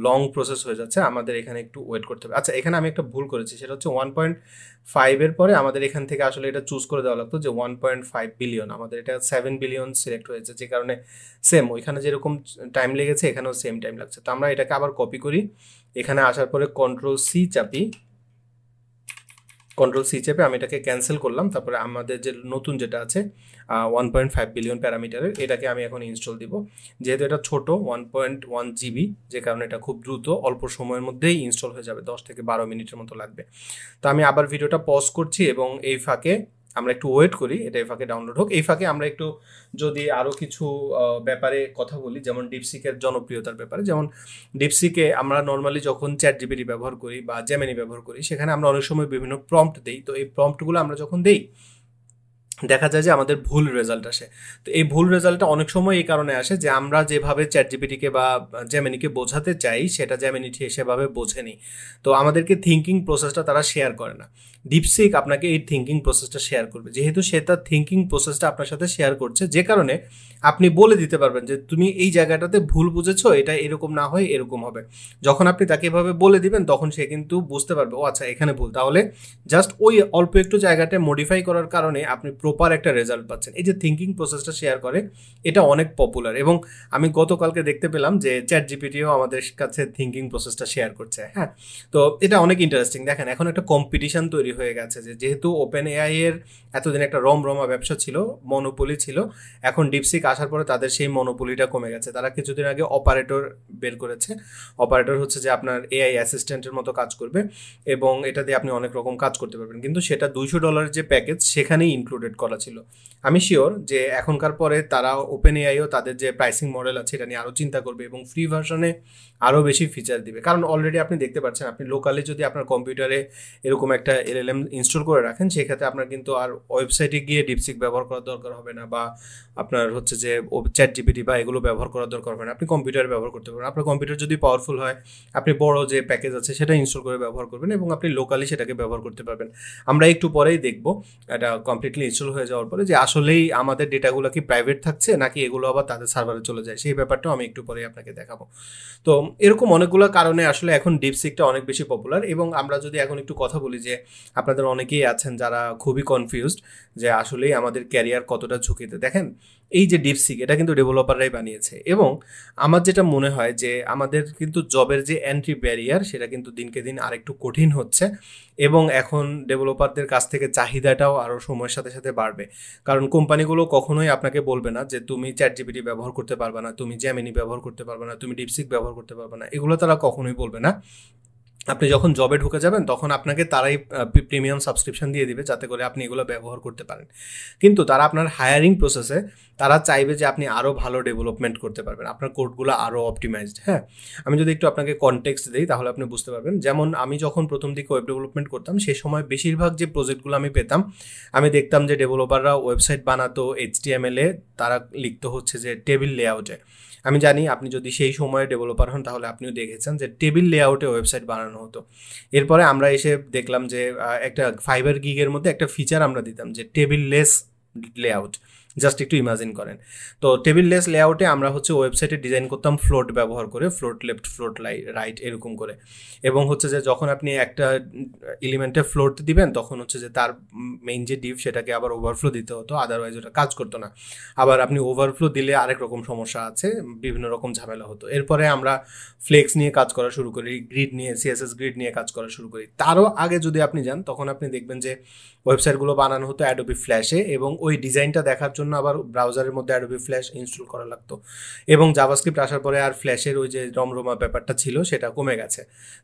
লং প্রসেস হয়ে যাচ্ছে, আমাদের এখানে একটু ওয়েট করতে হবে। আচ্ছা, এখানে আমি একটা ভুল করেছি, সেটা হচ্ছে 1.5 পরে আমাদের এখান থেকে আসলে এটা চুজ করে দেওয়া লাগতো যে 1.5 বিলিয়ন, আমাদের এটা 7 বিলিয়ন সিলেক্ট হয়েছে, যে কারণে সেম ওইখানে যেরকম টাইম লেগেছে এখানেও সেম টাইম লাগছে। তো আমরা এটাকে আবার কপি করি, এখানে আসার পরে কন্ট্রোল সি চেপে আমি এটাকে ক্যান্সেল করলাম। তারপরে আমাদের যে নতুন যেটা আছে 1.5 বিলিয়ন প্যারামিটারের, এটাকে আমি এখন ইনস্টল দিব। যেহেতু এটা ছোট 1.1 GB, যে কারণে এটা খুব দ্রুত অল্প সময়ের মধ্যেই ইনস্টল হয়ে যাবে, 10 থেকে 12 মিনিটের মতো লাগবে। তো আমি আবার ভিডিওটা পজ করছি, এবং এই ফাঁকে আমরা একটু ওয়েট করি, এটা এই ফাঁকে ডাউনলোড হোক। এই ফাঁকে আমরা একটু যদি আরও কিছু ব্যাপারে কথা বলি, যেমন ডিপসিকের জনপ্রিয়তার ব্যাপারে। যেমন ডিপসিকে আমরা নর্মালি যখন ChatGPT ব্যবহার করি বা জেমিনি ব্যবহার করি, সেখানে আমরা অনেক সময় বিভিন্ন প্রম্পট দিই। তো এই প্রম্পটগুলো আমরা যখন দিই, দেখা যায় যে আমাদের ভুল রেজাল্ট আসে। তো এই ভুল রেজাল্টটা অনেক সময় এই কারণে আসে যে আমরা যেভাবে ChatGPT-কে বা জেমিনিকে বোঝাতে চাই, সেটা জেমিনি সেভাবে বোঝেনি। তো আমাদেরকে থিঙ্কিং প্রসেসটা তারা শেয়ার করে না। ডিপসিক আপনাকে এই থিঙ্কিং প্রসেসটা শেয়ার করবে। যেহেতু সে তার থিঙ্কিং প্রসেসটা আপনার সাথে শেয়ার করছে, যে কারণে আপনি বলে দিতে পারবেন যে তুমি এই জায়গাটাতে ভুল বুঝেছো, এটা এরকম না হয় এরকম হবে। যখন আপনি তাকে এভাবে বলে দিবেন, তখন সে কিন্তু বুঝতে পারবে ও আচ্ছা এখানে ভুল, তাহলে জাস্ট ওই অল্প একটু জায়গাটা মডিফাই করার কারণে আপনি প্রপার একটা রেজাল্ট পাচ্ছেন। এই যে থিঙ্কিং প্রসেসটা শেয়ার করে, এটা অনেক পপুলার। এবং আমি গতকালকে দেখতে পেলাম যে ChatGPT-ও আমাদের কাছে থিঙ্কিং প্রসেসটা শেয়ার করছে। হ্যাঁ, তো এটা অনেক ইন্টারেস্টিং। দেখেন, এখন একটা কম্পিটিশন তৈরি হয়ে গেছে, যে যেহেতু ওপেন এআই এর এতদিন একটা রমরমা ব্যবসা ছিল, মনোপলি ছিল, এখন ডিপসিক আসার পরে তাদের সেই মনোপলিটা কমে গেছে। তারা কিছুদিন আগে অপারেটর বের করেছে। অপারেটর হচ্ছে যে আপনার এআই অ্যাসিস্ট্যান্টের মতো কাজ করবে, এবং এটা দিয়ে আপনি অনেক রকম কাজ করতে পারবেন, কিন্তু সেটা $200 যে প্যাকেজ সেখানেই ইনক্লুডেড করা ছিল। আমি শিওর যে এখনকার পরে তারা ওপেন এআইও তাদের যে প্রাইসিং মডেল আছে এটা নিয়ে আরও চিন্তা করবে এবং ফ্রি ভার্সনে আরও বেশি ফিচার দিবে। কারণ অলরেডি আপনি দেখতে পাচ্ছেন, আপনি লোকালি যদি আপনার কম্পিউটারে এরকম একটা এলএলএম ইনস্টল করে রাখেন, সেক্ষেত্রে আপনার কিন্তু আর ওয়েবসাইটে গিয়ে ডিপসিক ব্যবহার করার দরকার হবে না, বা আপনার হচ্ছে যে চ্যাট জিপিটি বা এগুলো ব্যবহার করার দরকার হবে না। আপনি কম্পিউটারে ব্যবহার করতে পারবেন। আপনার কম্পিউটার যদি পাওয়ারফুল হয়, আপনি বড় যে প্যাকেজ আছে সেটা ইনস্টল করে ব্যবহার করবেন এবং আপনি লোকালি সেটাকে ব্যবহার করতে পারবেন। আমরা একটু পরেই দেখব এটা কমপ্লিটলি ইনস্টল হয়ে যাওয়ার পরে যে আসলেই আমাদের ডেটাগুলো কি প্রাইভেট থাকছে নাকি এগুলো আবার তাদের সার্ভারে চলে যায়, সেই ব্যাপারটাও আমি একটু পরেই আপনাকে দেখাবো। তো এরকম অনেকগুলো কারণে আসলে এখন ডিপসিকটা অনেক বেশি পপুলার। এবং আমরা যদি এখন একটু কথা বলি যে আপনাদের অনেকেই আছেন যারা খুবই কনফিউজড যে আসলেই আমাদের ক্যারিয়ার কতটা ঝুঁকিতে। দেখেন, এই যে ডিপসিক এটা কিন্তু ডেভেলপাররাই বানিয়েছে এবং আমার যেটা মনে হয় যে আমাদের কিন্তু জবের যে এন্ট্রি ব্যারিয়ার সেটা কিন্তু দিনকে দিন আরেকটু কঠিন হচ্ছে এবং এখন ডেভেলপারদের কাছ থেকে চাহিদাটাও আরও সময়ের সাথে সাথে বাড়বে। কারণ কোম্পানিগুলো কখনোই আপনাকে বলবে না যে তুমি চ্যাট জিপিটি ব্যবহার করতে পারবে না, তুমি জেমিনি ব্যবহার করতে পারবে না, তুমি ডিপসিক ব্যবহার করতে পারবে না, এগুলো তারা কখনোই বলবে না। আপনি যখন জবে ঢুকে যাবেন তখন আপনাকে তারাই প্রিমিয়াম সাবস্ক্রিপশন দিয়ে দিবে যাতে করে আপনি এগুলো ব্যবহার করতে পারেন। কিন্তু তারা আপনার হায়ারিং প্রসেসে তারা চাইবে যে আপনি আরও ভালো ডেভেলপমেন্ট করতে পারবেন, আপনার কোডগুলো আরও অপটিমাইজড। হ্যাঁ, আমি যদি একটু আপনাকে কনটেক্সট দিই তাহলে আপনি বুঝতে পারবেন। যেমন আমি যখন প্রথম দিকে ওয়েব ডেভেলপমেন্ট করতাম সেই সময় বেশিরভাগ যে প্রজেক্টগুলো আমি পেতাম, আমি দেখতাম যে ডেভেলপাররা ওয়েবসাইট বানাতো HTML-এ, তারা লিখতো হচ্ছে যে টেবিল লেআউটে। আমি জানি আপনি যদি সেই সময়ে ডেভেলপার হন তাহলে আপনিও দেখেছেন যে টেবিল লেআউটে ওয়েবসাইট বানানো হতো। এরপরে আমরা এসে দেখলাম যে একটা ফাইবার গিগের মধ্যে একটা ফিচার আমরা দিতাম যে টেবিল লেস লেআউট। জাস্ট একটু ইমাজিন করেন। তো টেবিল লেস লেআউটে আমরা হচ্ছে ওয়েবসাইটে ডিজাইন করতাম ফ্লোট ব্যবহার করে, ফ্লোট লেফট, ফ্লোট রাইট এরকম করে। এবং হচ্ছে যে যখন আপনি একটা এলিমেন্টে ফ্লোট দিবেন তখন হচ্ছে যে তার মেইন যে ডিভ সেটাকে আবার ওভারফ্লো দিতে হতো, আদারওয়াইজ ওটা কাজ করতো না। আবার আপনি ওভারফ্লো দিলে আরেক রকম সমস্যা আছে, বিভিন্ন রকম ঝামেলা হতো। এরপরে আমরা ফ্লেক্স নিয়ে কাজ করা শুরু করি, গ্রিড নিয়ে, CSS গ্রিড নিয়ে কাজ করা শুরু করি। তারও আগে যদি আপনি যান তখন আপনি দেখবেন যে ওয়েবসাইটগুলো বানানো হতো অ্যাডোবি ফ্ল্যাশে এবং ওই ডিজাইনটা দেখার জন্য আবার ব্রাউজারের মধ্যে অ্যাডোবি ফ্ল্যাশ ইনস্টল করা লাগতো। এবং জাভাস্ক্রিপ্ট আসার পরে আর ফ্ল্যাশের ওই যে রমরমা ব্যাপারটা ছিল সেটা কমে গেছে।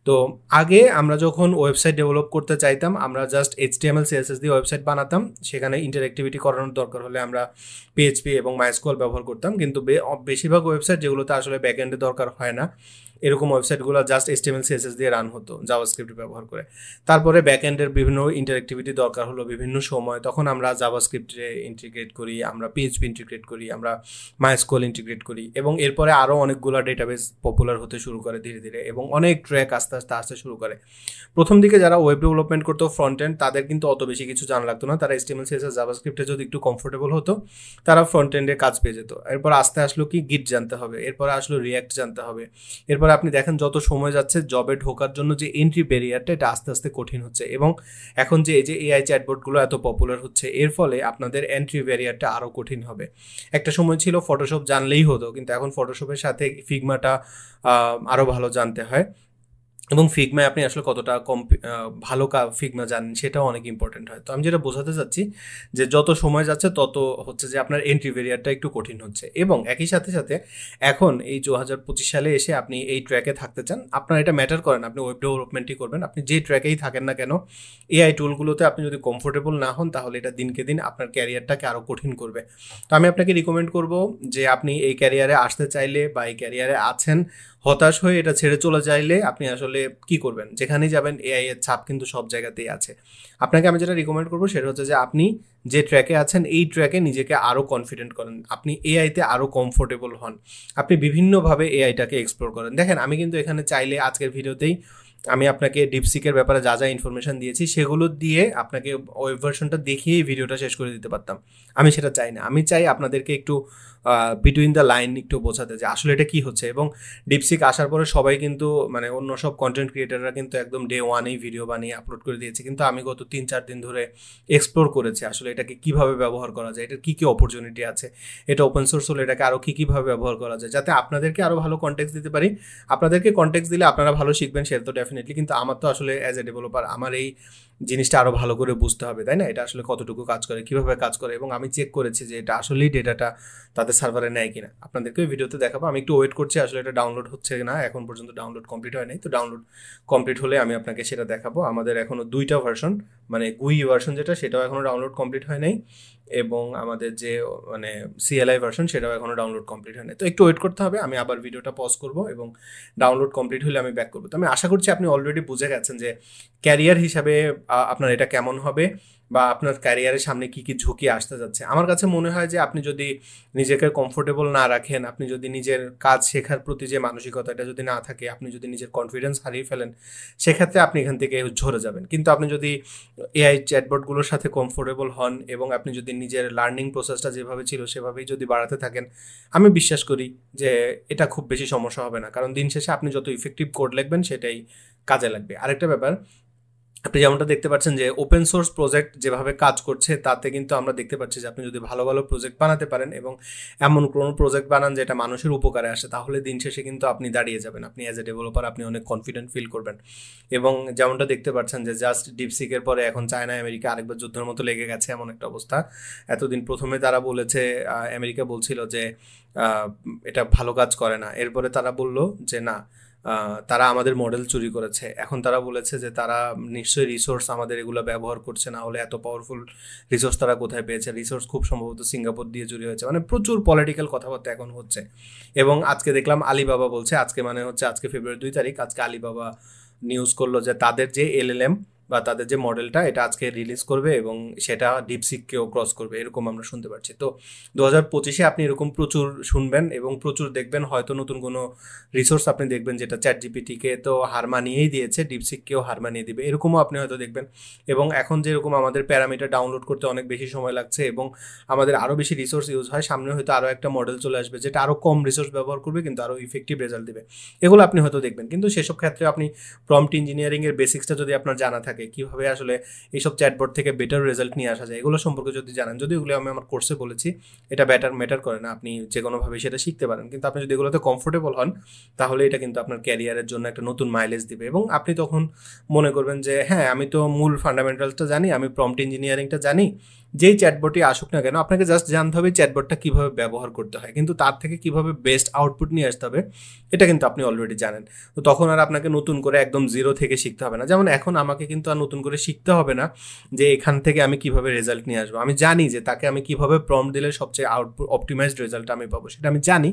তো আগে আমরা যখন ওয়েবসাইট ডেভেলপ করতে চাইতাম আমরা জাস্ট HTML CSS দিয়ে ওয়েবসাইট বানাতাম, সেখানে ইন্টারঅ্যাক্টিভিটি করানোর দরকার হলে আমরা PHP এবং MySQL ব্যবহার করতাম। কিন্তু বেশিরভাগ ওয়েবসাইট যেগুলোতে আসলে ব্যাকএন্ডে দরকার হয় না, এরকম ওয়েবসাইটগুলো জাস্ট HTML CSS দিয়ে রান হতো জাভাস্ক্রিপ্ট ব্যবহার করে। তারপরে ব্যাকএন্ডের বিভিন্ন ইন্টারঅ্যাক্টিভিটি দরকার হলো বিভিন্ন সময়, তখন আমরা জাভাস্ক্রিপ্টে ইন্টিগ্রেট করি, আমরা PHP ইন্টিগ্রেট করি, আমরা MySQL ইন্টিগ্রেট করি এবং এরপরে আরও অনেকগুলো ডেটাবেস পপুলার হতে শুরু করে ধীরে ধীরে এবং অনেক ট্র্যাক আস্তে আস্তে আসতে শুরু করে। প্রথম দিকে যারা ওয়েব ডেভেলপমেন্ট করতো ফ্রন্ট এন্ড, তাদের কিন্তু অত বেশি কিছু জানা লাগতো না। তারা HTML CSS জাভাস্ক্রিপ্টে যদি একটু কমফোর্টেবল হতো তারা ফ্রন্ট এন্ডে কাজ পেয়ে যেত। এরপর আস্তে আসলো কি গিট জানতে হবে, এরপরে আসলো রিয়াক্ট জানতে হবে। এরপরে আপনি দেখেন যত সময় যাচ্ছে জবে ঢোকার জন্য যে এন্ট্রি ব্যারিয়ারটা এটা আস্তে আস্তে কঠিন হচ্ছে এবং এখন যে এই যে AI চ্যাটবটগুলো এত পপুলার হচ্ছে এর ফলে আপনাদের এন্ট্রি ব্যারিয়ারটা আরও কঠিন হবে। একটা সময় ছিল ফটোশপ জানলেই হতো, কিন্তু এখন ফটোশপের সাথে ফিগমাটা আরও ভালো জানতে হয় এবং ফিগমায় আপনি আসলে কতটা ভালো ফিগমা জানেন সেটাও অনেক ইম্পর্টেন্ট হয়। তো আমি যেটা বোঝাতে চাচ্ছি যে যত সময় যাচ্ছে তত হচ্ছে যে আপনার এন্ট্রি ব্যারিয়ারটা একটু কঠিন হচ্ছে এবং একই সাথে সাথে এখন এই 2025 সালে এসে আপনি এই ট্র্যাকে থাকতে চান, আপনার এটা ম্যাটার করেন আপনি ওয়েব ডেভেলপমেন্টই করবেন, আপনি যে ট্র্যাকেই থাকেন না কেন AI টুলগুলোতে আপনি যদি কমফোর্টেবল না হন তাহলে এটা দিনকে দিন আপনার ক্যারিয়ারটাকে আরও কঠিন করবে। তো আমি আপনাকে রিকমেন্ড করব যে আপনি এই ক্যারিয়ারে আসতে চাইলে বা এই ক্যারিয়ারে আছেন হতাশ হয়ে এটা ছেড়ে চলে যাইলে আপনি আসলে কি করবেন, যেখানেই যাবেন AI এর ছাপ কিন্তু সব জায়গাতেই আছে। আপনাকে আমি যেটা রিকমেন্ড করবো সেটা হচ্ছে যে আপনি যে ট্র্যাকে আছেন এই ট্র্যাকে নিজেকে আরও কনফিডেন্ট করেন, আপনি AI-তে আরও কমফোর্টেবল হন, আপনি বিভিন্নভাবে AI-টাকে এক্সপ্লোর করেন। দেখেন আমি কিন্তু এখানে চাইলে আজকের ভিডিওতেই আমি আপনাকে ডিপসিকের ব্যাপারে যা যা ইনফরমেশন দিয়েছি সেগুলো দিয়ে আপনাকে ওয়েব ভার্সনটা দেখিয়ে ভিডিওটা শেষ করে দিতে পারতাম। আমি সেটা চাই না, আমি চাই আপনাদেরকে একটু বিটুইন দ্য লাইন একটু বোঝাতে যে আসলে এটা কী হচ্ছে। এবং ডিপসিক আসার পরে সবাই কিন্তু মানে অন্য সব কন্টেন্ট ক্রিয়েটাররা কিন্তু একদম ডে ওয়ানেই ভিডিও বানিয়ে আপলোড করে দিয়েছে, কিন্তু আমি গত 3-4 দিন ধরে এক্সপ্লোর করেছি আসলে এটাকে কীভাবে ব্যবহার করা যায়, এটার কী কী অপরচুনিটি আছে, এটা ওপেন সোর্স হলে এটাকে আরও কীভাবে ব্যবহার করা যায়, যাতে আপনাদেরকে আরও ভালো কন্টেক্ট দিতে পারি। আপনাদেরকে কন্টেক্ট দিলে আপনারা ভালো শিখবেন সেটা তো ডেফিনেটলি, কিন্তু আমার তো আসলে অ্যাজ এ ডেভেলপার আমার এই জিনিসটা আরও ভালো করে বুঝতে হবে, তাই না? এটা আসলে কতটুকু কাজ করে, কীভাবে কাজ করে, এবং আমি চেক করেছি যে এটা আসলেই ডেটাটা তাদের সার্ভারে নেয় কিনা। আপনাদেরকে ভিডিওতে দেখাবো। আমি একটু ওয়েট করছি, আসলে এটা ডাউনলোড হচ্ছে না, এখন পর্যন্ত ডাউনলোড কমপ্লিট হয় নাই। তো ডাউনলোড কমপ্লিট হলে আমি আপনাকে সেটা দেখাবো। আমাদের এখনও 2টা ভার্সন, মানে GUI ভার্সন যেটা সেটাও এখনও ডাউনলোড কমপ্লিট হয় নাই এবং আমাদের যে মানে CLI ভার্সন সেটাও এখনও ডাউনলোড কমপ্লিট হয়নি। তো একটু ওয়েট করতে হবে, আমি আবার ভিডিওটা পজ করব এবং ডাউনলোড কমপ্লিট হলে আমি ব্যাক করবো। তো আমি আশা করছি আপনি অলরেডি বুঝে গেছেন যে ক্যারিয়ার হিসাবে আপনার এটা কেমন হবে বা আপনার ক্যারিয়ারের সামনে কি কি ঝুঁকি আসতে যাচ্ছে। আমার কাছে মনে হয় যে আপনি যদি নিজেকে কমফোর্টেবল না রাখেন, আপনি যদি নিজের কাজ শেখার প্রতি যে মানসিকতা এটা যদি না থাকে, আপনি যদি নিজের কনফিডেন্স হারিয়ে ফেলেন, সেক্ষেত্রে আপনি এখান থেকে ঝরে যাবেন। কিন্তু আপনি যদি AI চ্যাটবটগুলোর সাথে কমফোর্টেবল হন এবং আপনি যদি নিজের লার্নিং প্রসেসটা যেভাবে ছিল সেভাবেই যদি বাড়াতে থাকেন, আমি বিশ্বাস করি যে এটা খুব বেশি সমস্যা হবে না। কারণ দিন শেষে আপনি যত ইফেক্টিভ কোড লিখবেন সেটাই কাজে লাগবে। আরেকটা ব্যাপার, আপনি যেমনটা দেখতে পাচ্ছেন যে ওপেন সোর্স প্রজেক্ট যেভাবে কাজ করছে তাতে কিন্তু আমরা দেখতে পাচ্ছি যে আপনি যদি ভালো ভালো প্রজেক্ট বানাতে পারেন এবং এমন কোনো প্রজেক্ট বানান যেটা মানুষের উপকারে আসে, তাহলে দিন শেষে কিন্তু আপনি দাঁড়িয়ে যাবেন। আপনি অ্যাজ এ ডেভেলপার আপনি অনেক কনফিডেন্ট ফিল করবেন। এবং যেমনটা দেখতে পাচ্ছেন যে জাস্ট ডিপসিকের পরে এখন চায়না আমেরিকা আরেকবার যুদ্ধের মতো লেগে গেছে, এমন একটা অবস্থা। এতদিন প্রথমে তারা বলেছে, আমেরিকা বলছিল যে এটা ভালো কাজ করে না, এরপরে তারা বলল যে না, তারা আমাদের মডেল চুরি করেছে। এখন তারা বলেছে যে তারা নিশ্চয়ই রিসোর্স আমাদের এগুলো ব্যবহার করছে, না হলে এত পাওয়ারফুল রিসোর্স তারা কোথায় পেয়েছে। রিসোর্স খুব সম্ভবত সিঙ্গাপুর দিয়ে চুরি হয়েছে। মানে প্রচুর পলিটিক্যাল কথাবার্তা এখন হচ্ছে। এবং আজকে দেখলাম আলিবাবা বলছে, আজকে মানে হচ্ছে আজকে ফেব্রুয়ারি 2 তারিখ, আজকে আলিবাবা নিউজ করলো যে তাদের যে LLM বা তাদের যে মডেলটা এটা আজকে রিলিজ করবে এবং সেটা ডিপসিককেও ক্রস করবে, এরকম আমরা শুনতে পাচ্ছি। তো 2025-এ আপনি এরকম প্রচুর শুনবেন এবং প্রচুর দেখবেন। হয়তো নতুন কোনো রিসোর্স আপনি দেখবেন যেটা ChatGPT-কে তো হার মানিয়েই দিয়েছে, ডিপসিককেও হার মানিয়ে দিবে, এরকমও আপনি হয়তো দেখবেন। এবং এখন যেরকম আমাদের প্যারামিটার ডাউনলোড করতে অনেক বেশি সময় লাগছে এবং আমাদের আরও বেশি রিসোর্স ইউজ হয়, সামনে হয়তো আরও একটা মডেল চলে আসবে যেটা আরও কম রিসোর্স ব্যবহার করবে কিন্তু আরও ইফেক্টিভ রেজাল্ট দেবে, এগুলো আপনি হয়তো দেখবেন। কিন্তু সেসব ক্ষেত্রে আপনি প্রম্পট ইঞ্জিনিয়ারিংয়ের বেসিক্সটা যদি আপনার জানা থাকে, কীভাবে আসলে এইসব চ্যাটবট থেকে বেটার রেজাল্ট নিয়ে আসা যায়, এগুলো সম্পর্কে যদি জানেন, যদি এগুলো আমি আমার কোর্সে বলেছি, এটা ম্যাটার করে না, আপনি যে কোনোভাবে সেটা শিখতে পারেন। কিন্তু আপনি যদি এগুলোতে কমফোর্টেবল হন, তাহলে এটা কিন্তু আপনার ক্যারিয়ারের জন্য একটা নতুন মাইলেজ দিবে এবং আপনি তখন মনে করবেন যে হ্যাঁ, আমি তো মূল ফান্ডামেন্টালসটা জানি, আমি প্রম্পট ইঞ্জিনিয়ারিংটা জানি, যেই চ্যাটবটই আসুক না কেন আপনাকে জাস্ট জানতে হবে চ্যাটবটটা কীভাবে ব্যবহার করতে হয়, কিন্তু তার থেকে কীভাবে বেস্ট আউটপুট নিয়ে আসতে হবে এটা কিন্তু আপনি অলরেডি জানেন। তো তখন আর আপনাকে নতুন করে একদম জিরো থেকে শিখতে হবে না। যেমন এখন আমাকে কিন্তু আর নতুন করে শিখতে হবে না যে এখান থেকে আমি কিভাবে রেজাল্ট নিয়ে আসবো। আমি জানি যে তাকে আমি কিভাবে প্রম্পট দিলে সবচেয়ে আউটপুট অপটিমাইজড রেজাল্ট আমি পাবো, সেটা আমি জানি।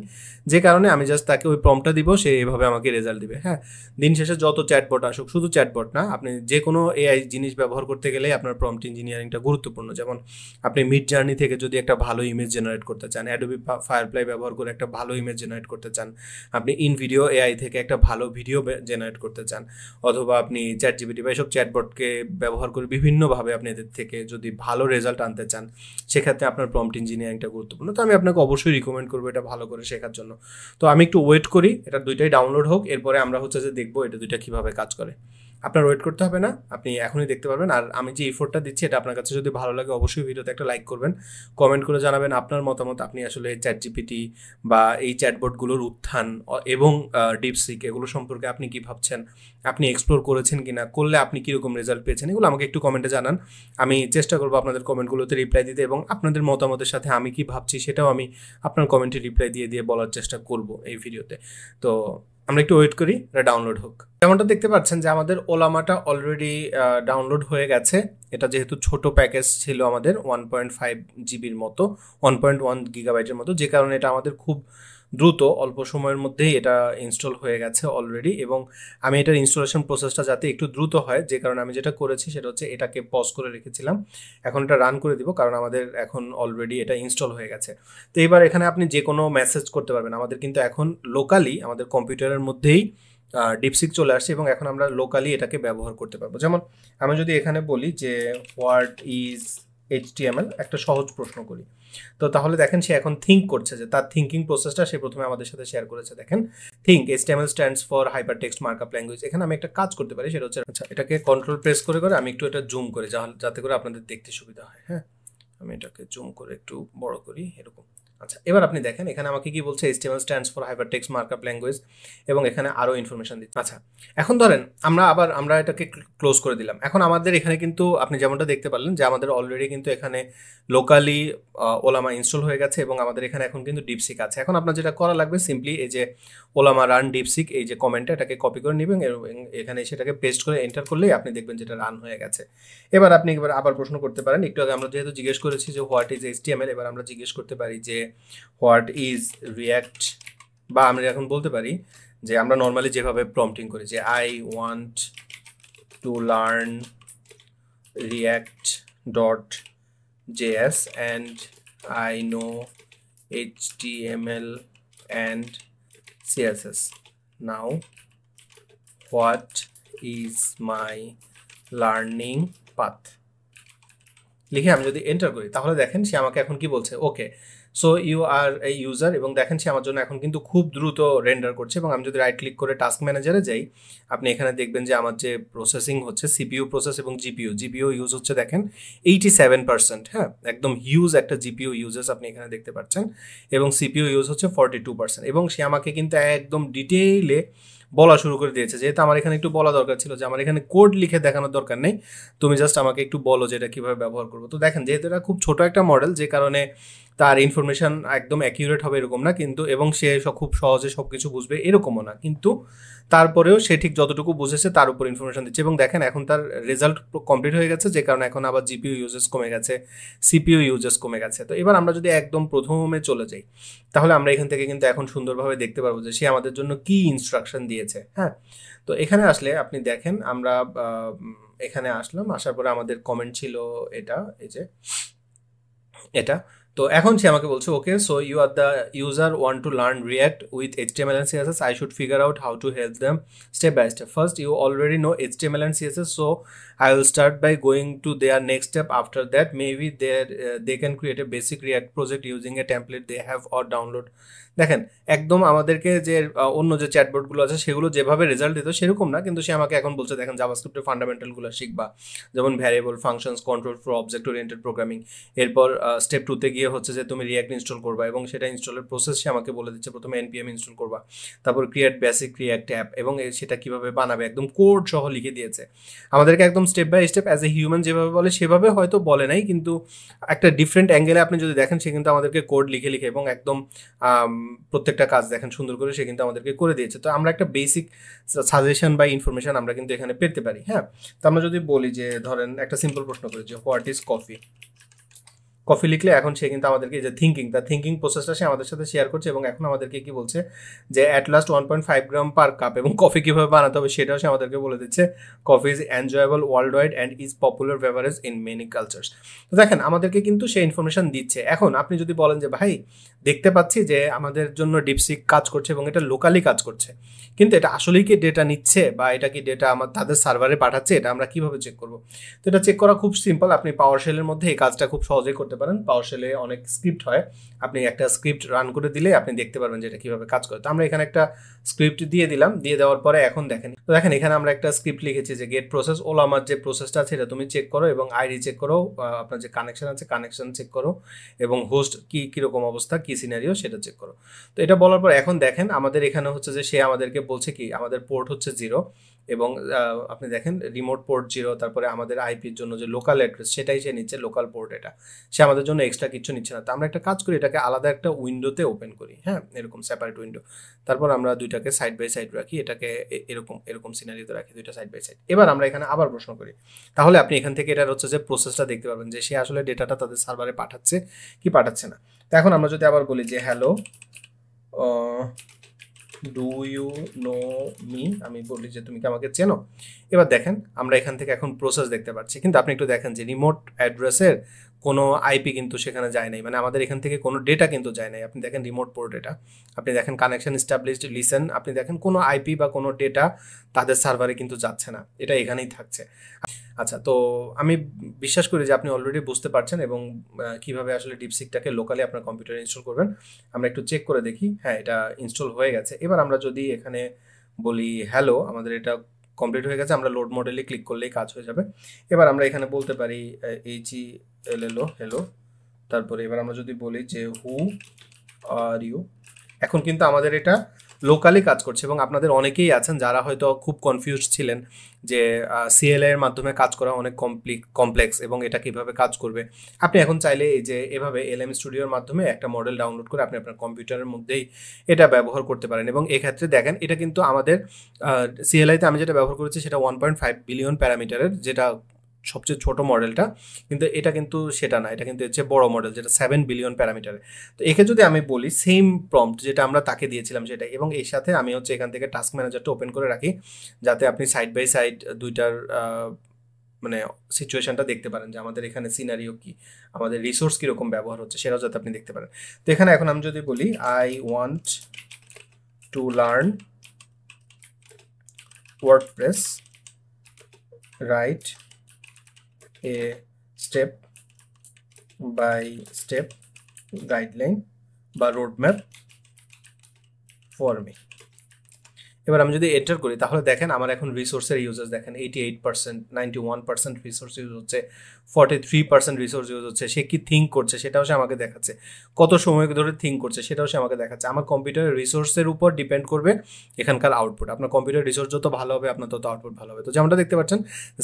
যে কারণে আমি জাস্ট তাকে ওই প্রম্পটটা দিব, সে এভাবে আমাকে রেজাল্ট দিবে। হ্যাঁ, দিন শেষে যত চ্যাটবট আসুক, শুধু চ্যাটবট না, আপনি যে কোনো AI জিনিস ব্যবহার করতে গেলে আপনার প্রম্পট ইঞ্জিনিয়ারিংটা গুরুত্বপূর্ণ। যেমন আপনি মিড জার্নি থেকে যদি একটা ভালো ইমেজ জেনারেট করতে চান, অ্যাডোবি ফায়ারফ্লাই ব্যবহার করে একটা ভালো ইমেজ জেনারেট করতে চান, আপনি ইনভিডিও AI থেকে একটা ভালো ভিডিও জেনারেট করতে চান, অথবা আপনি ChatGPT বা এসব চ্যাটবটকে ব্যবহার করে বিভিন্নভাবে আপনি এদের থেকে যদি ভালো রেজাল্ট আনতে চান, সেক্ষেত্রে আপনার প্রম্পট ইঞ্জিনিয়ারিংটা গুরুত্বপূর্ণ। তো আমি আপনাকে অবশ্যই রিকমেন্ড করবো এটা ভালো করে শেখার জন্য। তো আমি একটু ওয়েট করি, এটা দুইটাই ডাউনলোড হোক, এরপরে আমরা হচ্ছে যে দেখবো এটা দুইটা কীভাবে কাজ করে। আপনার ওয়েট করতে হবে না, আপনি এখনই দেখতে পারবেন। আর আমি যে এফোর্টটা দিচ্ছি এটা আপনার কাছে যদি ভালো লাগে, অবশ্যই ভিডিওতে একটা লাইক করবেন, কমেন্ট করে জানাবেন আপনার মতামত। আপনি আসলে ChatGPT বা এই চ্যাটবটগুলোর উত্থান এবং ডিপসিক এগুলো সম্পর্কে আপনি কি ভাবছেন, আপনি এক্সপ্লোর করেছেন কিনা, করলে আপনি কীরকম রেজাল্ট পেয়েছেন, এগুলো আমাকে একটু কমেন্টে জানান। আমি চেষ্টা করবো আপনাদের কমেন্টগুলোতে রিপ্লাই দিতে এবং আপনাদের মতামতের সাথে আমি কি ভাবছি সেটাও আমি আপনার কমেন্টে রিপ্লাই দিয়ে বলার চেষ্টা করব এই ভিডিওতে। তো আমরা একটু ওয়েট করি, এটা ডাউনলোড হোক। যেমনটা দেখতে পাচ্ছেন যে আমাদের ওলামাটা অলরেডি ডাউনলোড হয়ে গেছে। এটা যেহেতু ছোট প্যাকেজ ছিল আমাদের 1.5 জিবির মতো, 1.1 গিগাবাইটের মতো, যে কারণে এটা আমাদের খুব দ্রুত অল্প সময়ের মধ্যেই এটা ইনস্টল হয়ে গেছে অলরেডি। এবং আমি এটার ইনস্টলেশন প্রসেসটা যাতে একটু দ্রুত হয়, যে কারণে আমি যেটা করেছি সেটা হচ্ছে এটাকে পজ করে রেখেছিলাম, এখন এটা রান করে দিব, কারণ আমাদের এখন অলরেডি এটা ইনস্টল হয়ে গেছে। তো এবার এখানে আপনি যে কোনো মেসেজ করতে পারবেন। আমাদের কিন্তু এখন লোকালি আমাদের কম্পিউটারের মধ্যেই ডিপসিক চলে আসছে এবং এখন আমরা লোকালি এটাকে ব্যবহার করতে পারবো। যেমন আমি যদি এখানে বলি যে হোয়াট ইজ HTML, একটা সহজ প্রশ্ন করি, তো তাহলে দেখেন সে এখন থিঙ্ক করছে, যে তার থিঙ্কিং প্রসেসটা সে প্রথমে আমাদের সাথে শেয়ার করেছে। দেখেন think, HTML stands for hyper text markup language. এখানে আমি একটা কাজ করতে পারি, সেটা হচ্ছে আচ্ছা এটাকে কন্ট্রোল প্রেস করে আমি একটু এটা জুম করে, যাতে করে আপনাদের দেখতে সুবিধা হয়। হ্যাঁ, আমি এটাকে জুম করে একটু বড় করি, এরকম। আচ্ছা, এবার আপনি দেখেন এখানে আমাকে কি বলছে, HTML stands for hypertext markup language, এবং এখানে আরো ইনফরমেশন দিচ্ছে। আচ্ছা, এখন ধরেন আমরা এটাকে ক্লোজ করে দিলাম। এখন আমাদের এখানে কিন্তু আপনি যেমনটা দেখতে পারলেন যে আমাদের অলরেডি কিন্তু এখানে লোকালি ওলামা ইনস্টল হয়ে গেছে, এবং আমাদের এখানে এখন কিন্তু ডিপসিক আছে। এখন আপনার যেটা করা লাগবে সিম্পলি এই যে ওলামা রান ডিপসিক, এই যে কমেন্টটা, এটাকে কপি করে নেবেন এবং এখানে সেটাকে পেস্ট করে এন্টার করলেই আপনি দেখবেন যেটা রান হয়ে গেছে। এবার আপনি আবার প্রশ্ন করতে পারেন, একটু আগে আমরা যেহেতু জিজ্ঞেস করেছি যে হোয়াট ইজ HTML, এবার আমরা জিজ্ঞেস করতে পারি যে হোয়াট ইজ রিয়াক্ট, বা আমরা এখন বলতে পারি যে আমরা নর্মালি যেভাবে প্রম্পটিং করি যে I want to learn react dot js and I know HTML and CSS. Now what is my learning path? লিখে আমি যদি এন্টার করি তাহলে দেখেন সে আমাকে এখন কি বলছে, okay so you are a user, এবং দেখেন সে আমার জন্য এখন কিন্তু খুব দ্রুত রেন্ডার করছে। এবং আমি যদি রাইট ক্লিক করে টাস্ক ম্যানেজারে যাই, আপনি এখানে দেখবেন যে আমার যে প্রসেসিং হচ্ছে CPU প্রসেস এবং জিপিও ইউজ হচ্ছে দেখেন 87%, হ্যাঁ একদম হিউজ একটা জিপিও ইউজেস আপনি এখানে দেখতে পাচ্ছেন, এবং CPU ইউজ হচ্ছে 42%। এবং সে আমাকে কিন্তু একদম ডিটেইলে বলা শুরু করে দিয়েছে, যেহেতু আমার এখানে একটু বলা দরকার ছিল যে আমার এখানে কোড লিখে দেখানোর দরকার নেই, তুমি জাস্ট আমাকে একটু বলো যে এটা কীভাবে ব্যবহার করবো। তো দেখেন যেহেতু এটা খুব ছোট একটা মডেল, যে কারণে তার ইনফরমেশন একদম অ্যাকিউরেট হবে এরকম না, কিন্তু এবং সে খুব সহজে সব কিছু বুঝবে এরকমও না, কিন্তু তারপরেও সে ঠিক যতটুকু বুঝেছে তার উপর ইনফরমেশন দিচ্ছে। এবং দেখেন এখন তার রেজাল্ট কমপ্লিট হয়ে গেছে, যে কারণে এখন আবার জিপিও ইউজেস কমে গেছে, CPU ইউজেস কমে গেছে। তো এবার আমরা যদি একদম প্রথমে চলে যাই, তাহলে আমরা এখান থেকে কিন্তু এখন সুন্দরভাবে দেখতে পারবো যে সে আমাদের জন্য কি ইনস্ট্রাকশন দিয়েছে। হ্যাঁ, তো এখানে আসলে আপনি দেখেন আমরা এখানে আসলাম, আসার পরে আমাদের কমেন্ট ছিল এটা, এই যে এটা। তো এখন সে আমাকে বলছে okay so you are the user want to learn React with HTML and CSS, I should figure out how to help them step by step. First you already know HTML and CSS, so I will start by going to their next step. After that maybe they can create a basic React project using a template they have or download. দেখেন একদম আমাদেরকে যে অন্য যে চ্যাটবোর্ডগুলো আছে সেগুলো যেভাবে result দিত সেরকম না, কিন্তু সে আমাকে এখন বলছে দেখেন জাভাস্ক্রিপ্টের ফান্ডামেন্টালগুলো শিখবা, যেমন variable, functions, control flow, object oriented programming. এরপর স্টেপ 2তে গিয়ে হচ্ছে যে তুমি রিয়াক্ট ইনস্টল করবা, এবং সেটা ইনস্টলের প্রসেস সে আমাকে বলে দিচ্ছে, প্রথমে npm ইনস্টল করবা, তারপর ক্রিয়েট বেসিক রিয়াক্ট অ্যাপ, এবং সেটা কিভাবে বানাবে একদম কোড সহ লিখে দিয়েছে আমাদেরকে একদম step by step. As a human যেভাবে বলে সেভাবে হয়তো বলে নাই, কিন্তু একটা ডিফারেন্ট অ্যাঙ্গেলে আপনি যদি দেখেন সে কিন্তু আমাদেরকে কোড লিখে এবং একদম প্রত্যেকটা কাজ দেখেন সুন্দর করে সে কিন্তু আমাদেরকে করে দিয়েছে। তো আমরা একটা বেসিক সাজেশন বা ইনফরমেশন আমরা কিন্তু এখানে পেতে পারি। হ্যাঁ, তো আমরা যদি বলি যে ধরেন একটা সিম্পল প্রশ্ন করি যে হোয়াট ইজ কফি, কফি লিখলে এখন সে কিন্তু আমাদেরকে যে থিঙ্কিং প্রসেসটা সে আমাদের সাথে শেয়ার করছে, এবং এখন আমাদেরকে কি বলছে যে at last 1.5 gram per cup, এবং কফি কীভাবে বানাতে হবে সেটাও সে আমাদেরকে বলে দিচ্ছে। Coffee is enjoyable world wide and is popular beverage in many cultures. তো দেখেন আমাদেরকে কিন্তু সে ইনফরমেশন দিচ্ছে। এখন আপনি যদি বলেন যে ভাই দেখতে পাচ্ছি যে আমাদের জন্য ডিপসিক কাজ করছে এবং এটা লোকালি কাজ করছে, কিন্তু এটা আসলেই কি ডেটা নিচ্ছে বা এটা কি ডেটা তাদের সার্ভারে পাঠাচ্ছে, এটা আমরা কিভাবে চেক করবো? তো এটা চেক করা খুব সিম্পল, আপনি পাওয়ার শেলের মধ্যে এই কাজটা খুব সহজেই করতে পারেন। পাওয়ার শেলে অনেক স্ক্রিপ্ট হয়, আপনি একটা স্ক্রিপ্ট রান করে দিলে আপনি দেখতে পারবেন যে এটা কিভাবে কাজ করে। তো আমরা এখানে একটা স্ক্রিপ্ট দিয়ে দিলাম, দিয়ে দেওয়ার পরে এখন দেখেন, তো দেখেন এখানে আমরা একটা স্ক্রিপ্ট লিখেছি যে গেট প্রসেস ওলামার যে প্রসেসটা আছে এটা তুমি চেক করো, এবং আইডি চেক করো, আপনার যে কানেকশন আছে কানেকশন চেক করো, এবং হোস্ট কিরকম অবস্থা কি সিনারিও সেটা চেক করো। তো এটা বলার পর এখন দেখেন আমাদের এখানে হচ্ছে যে সে আমাদেরকে বলছে কি আমাদের পোর্ট হচ্ছে 0, এবং আপনি দেখেন রিমোট পোর্ট 0, তারপরে আমাদের আইপির জন্য যে লোকাল অ্যাড্রেস সেটাই সে নিচ্ছে, লোকাল পোর্ট এটা, সে আমাদের জন্য এক্সট্রা কিছু নিচ্ছে না। তো আমরা একটা কাজ করি, এটাকে আলাদা একটা উইন্ডোতে ওপেন করি, হ্যাঁ এরকম সেপারেট উইন্ডো, তারপর আমরা দুইটাকে সাইড বাই সাইড রাখি, এটাকে এরকম সিনারিওতে রাখি, দুইটা সাইড বাই সাইড। এবার আমরা এখানে আবার প্রশ্ন করি, তাহলে আপনি এখান থেকে এটার হচ্ছে যে প্রসেসটা দেখতে পারবেন যে সে আসলে ডেটাটা তাদের সার্ভারে পাঠাচ্ছে কি পাঠাচ্ছে না। তো এখন আমরা যদি আবার বলি যে hello do you know me, আমি বলি যে তুমি কি আমাকে চেনো। এবার দেখেন আমরা এখান থেকে এখন প্রসেস দেখতে পাচ্ছি, কিন্তু আপনি একটু দেখেন যে রিমোট অ্যাড্রেসের কোনো আইপি কিন্তু সেখানে যায় নাই, মানে আমাদের এখান থেকে কোনো ডেটা কিন্তু যায় নাই। আপনি দেখেন রিমোট পোর্ট এটা, আপনি দেখেন কানেকশন এস্টাবলিশড লিসেন, আপনি দেখেন কোনো আইপি বা কোনো ডেটা তাদের সার্ভারে কিন্তু যাচ্ছে না, এটা এখানেই থাকছে। আচ্ছা, তো আমি বিশ্বাস করি যে আপনি অলরেডি বুঝতে পারছেন এবং কিভাবে আসলে ডিপসিকটাকে লোকালি আপনার কম্পিউটারে ইনস্টল করবেন। আমরা একটু চেক করে দেখি, হ্যাঁ এটা ইনস্টল হয়ে গেছে। এবার আমরা যদি এখানে বলি হ্যালো, আমাদের এটা কমপ্লিট হয়ে গেছে, আমরা লোড মডেলে ক্লিক করলেই কাজ হয়ে যাবে। এবার আমরা এখানে বলতে পারি HELLO হেলো, তারপরে এবার আমরা যদি বলি যে হু আর ইউ এখন কিন্তু আমাদের এটা লোকালি কাজ করছে এবং আপনাদের অনেকেই আছেন যারা হয়তো খুব কনফিউজ ছিলেন যে সিএলএ এর মাধ্যমে কাজ করা অনেক কমপ্লেক্স এবং এটা কিভাবে কাজ করবে। আপনি এখন চাইলে এই যে এভাবে এলএম স্টুডিওর মাধ্যমে একটা মডেল ডাউনলোড করে আপনি আপনার কম্পিউটারের মধ্যেই এটা ব্যবহার করতে পারেন। এবং এক্ষেত্রে দেখেন এটা কিন্তু আমাদের সিএলআইতে আমি যেটা ব্যবহার করেছি সেটা 1.5 বিলিয়ন প্যারামিটারের, যেটা সবচেয়ে ছোট মডেলটা, কিন্তু এটা কিন্তু সেটা না, এটা কিন্তু হচ্ছে বড় মডেল যেটা 7 বিলিয়ন প্যারামিটারে। তো একে যদি আমি বলি সেম প্রম্পট যেটা আমরা তাকে দিয়েছিলাম সেটাই, এবং এর সাথে আমি হচ্ছে এখান থেকে টাস্ক ম্যানেজারটা ওপেন করে রাখি যাতে আপনি সাইড বাই সাইড দুইটার মানে সিচুয়েশনটা দেখতে পারেন যে আমাদের এখানে সিনারিও কি, আমাদের রিসোর্স কীরকম ব্যবহার হচ্ছে সেটাও যাতে আপনি দেখতে পারেন। তো এখানে এখন আমি যদি বলি I want to learn WordPress, right a step by step guideline বা roadmap for me। এবার আমি যদি এন্টার করি তাহলে দেখেন আমার এখন রিসোর্সের ইউজেস দেখেন 88%, 91% রিসোর্স ইউজ হচ্ছে, 43% রিসোর্স ইউজ হচ্ছে। সে কি থিঙ্ক করছে সেটাও সে আমাকে দেখাচ্ছে, কত সময় ধরে থিঙ্ক করছে সেটাও সে আমাকে দেখাচ্ছে। আমার কম্পিউটারের রিসোর্সের উপর ডিপেন্ড করবে এখানকার আউটপুট। আপনার কম্পিউটার রিসোর্স যত ভালো হবে আপনার তত আউটপুট ভালো হবে। তো যেমনটা দেখতে পাচ্ছেন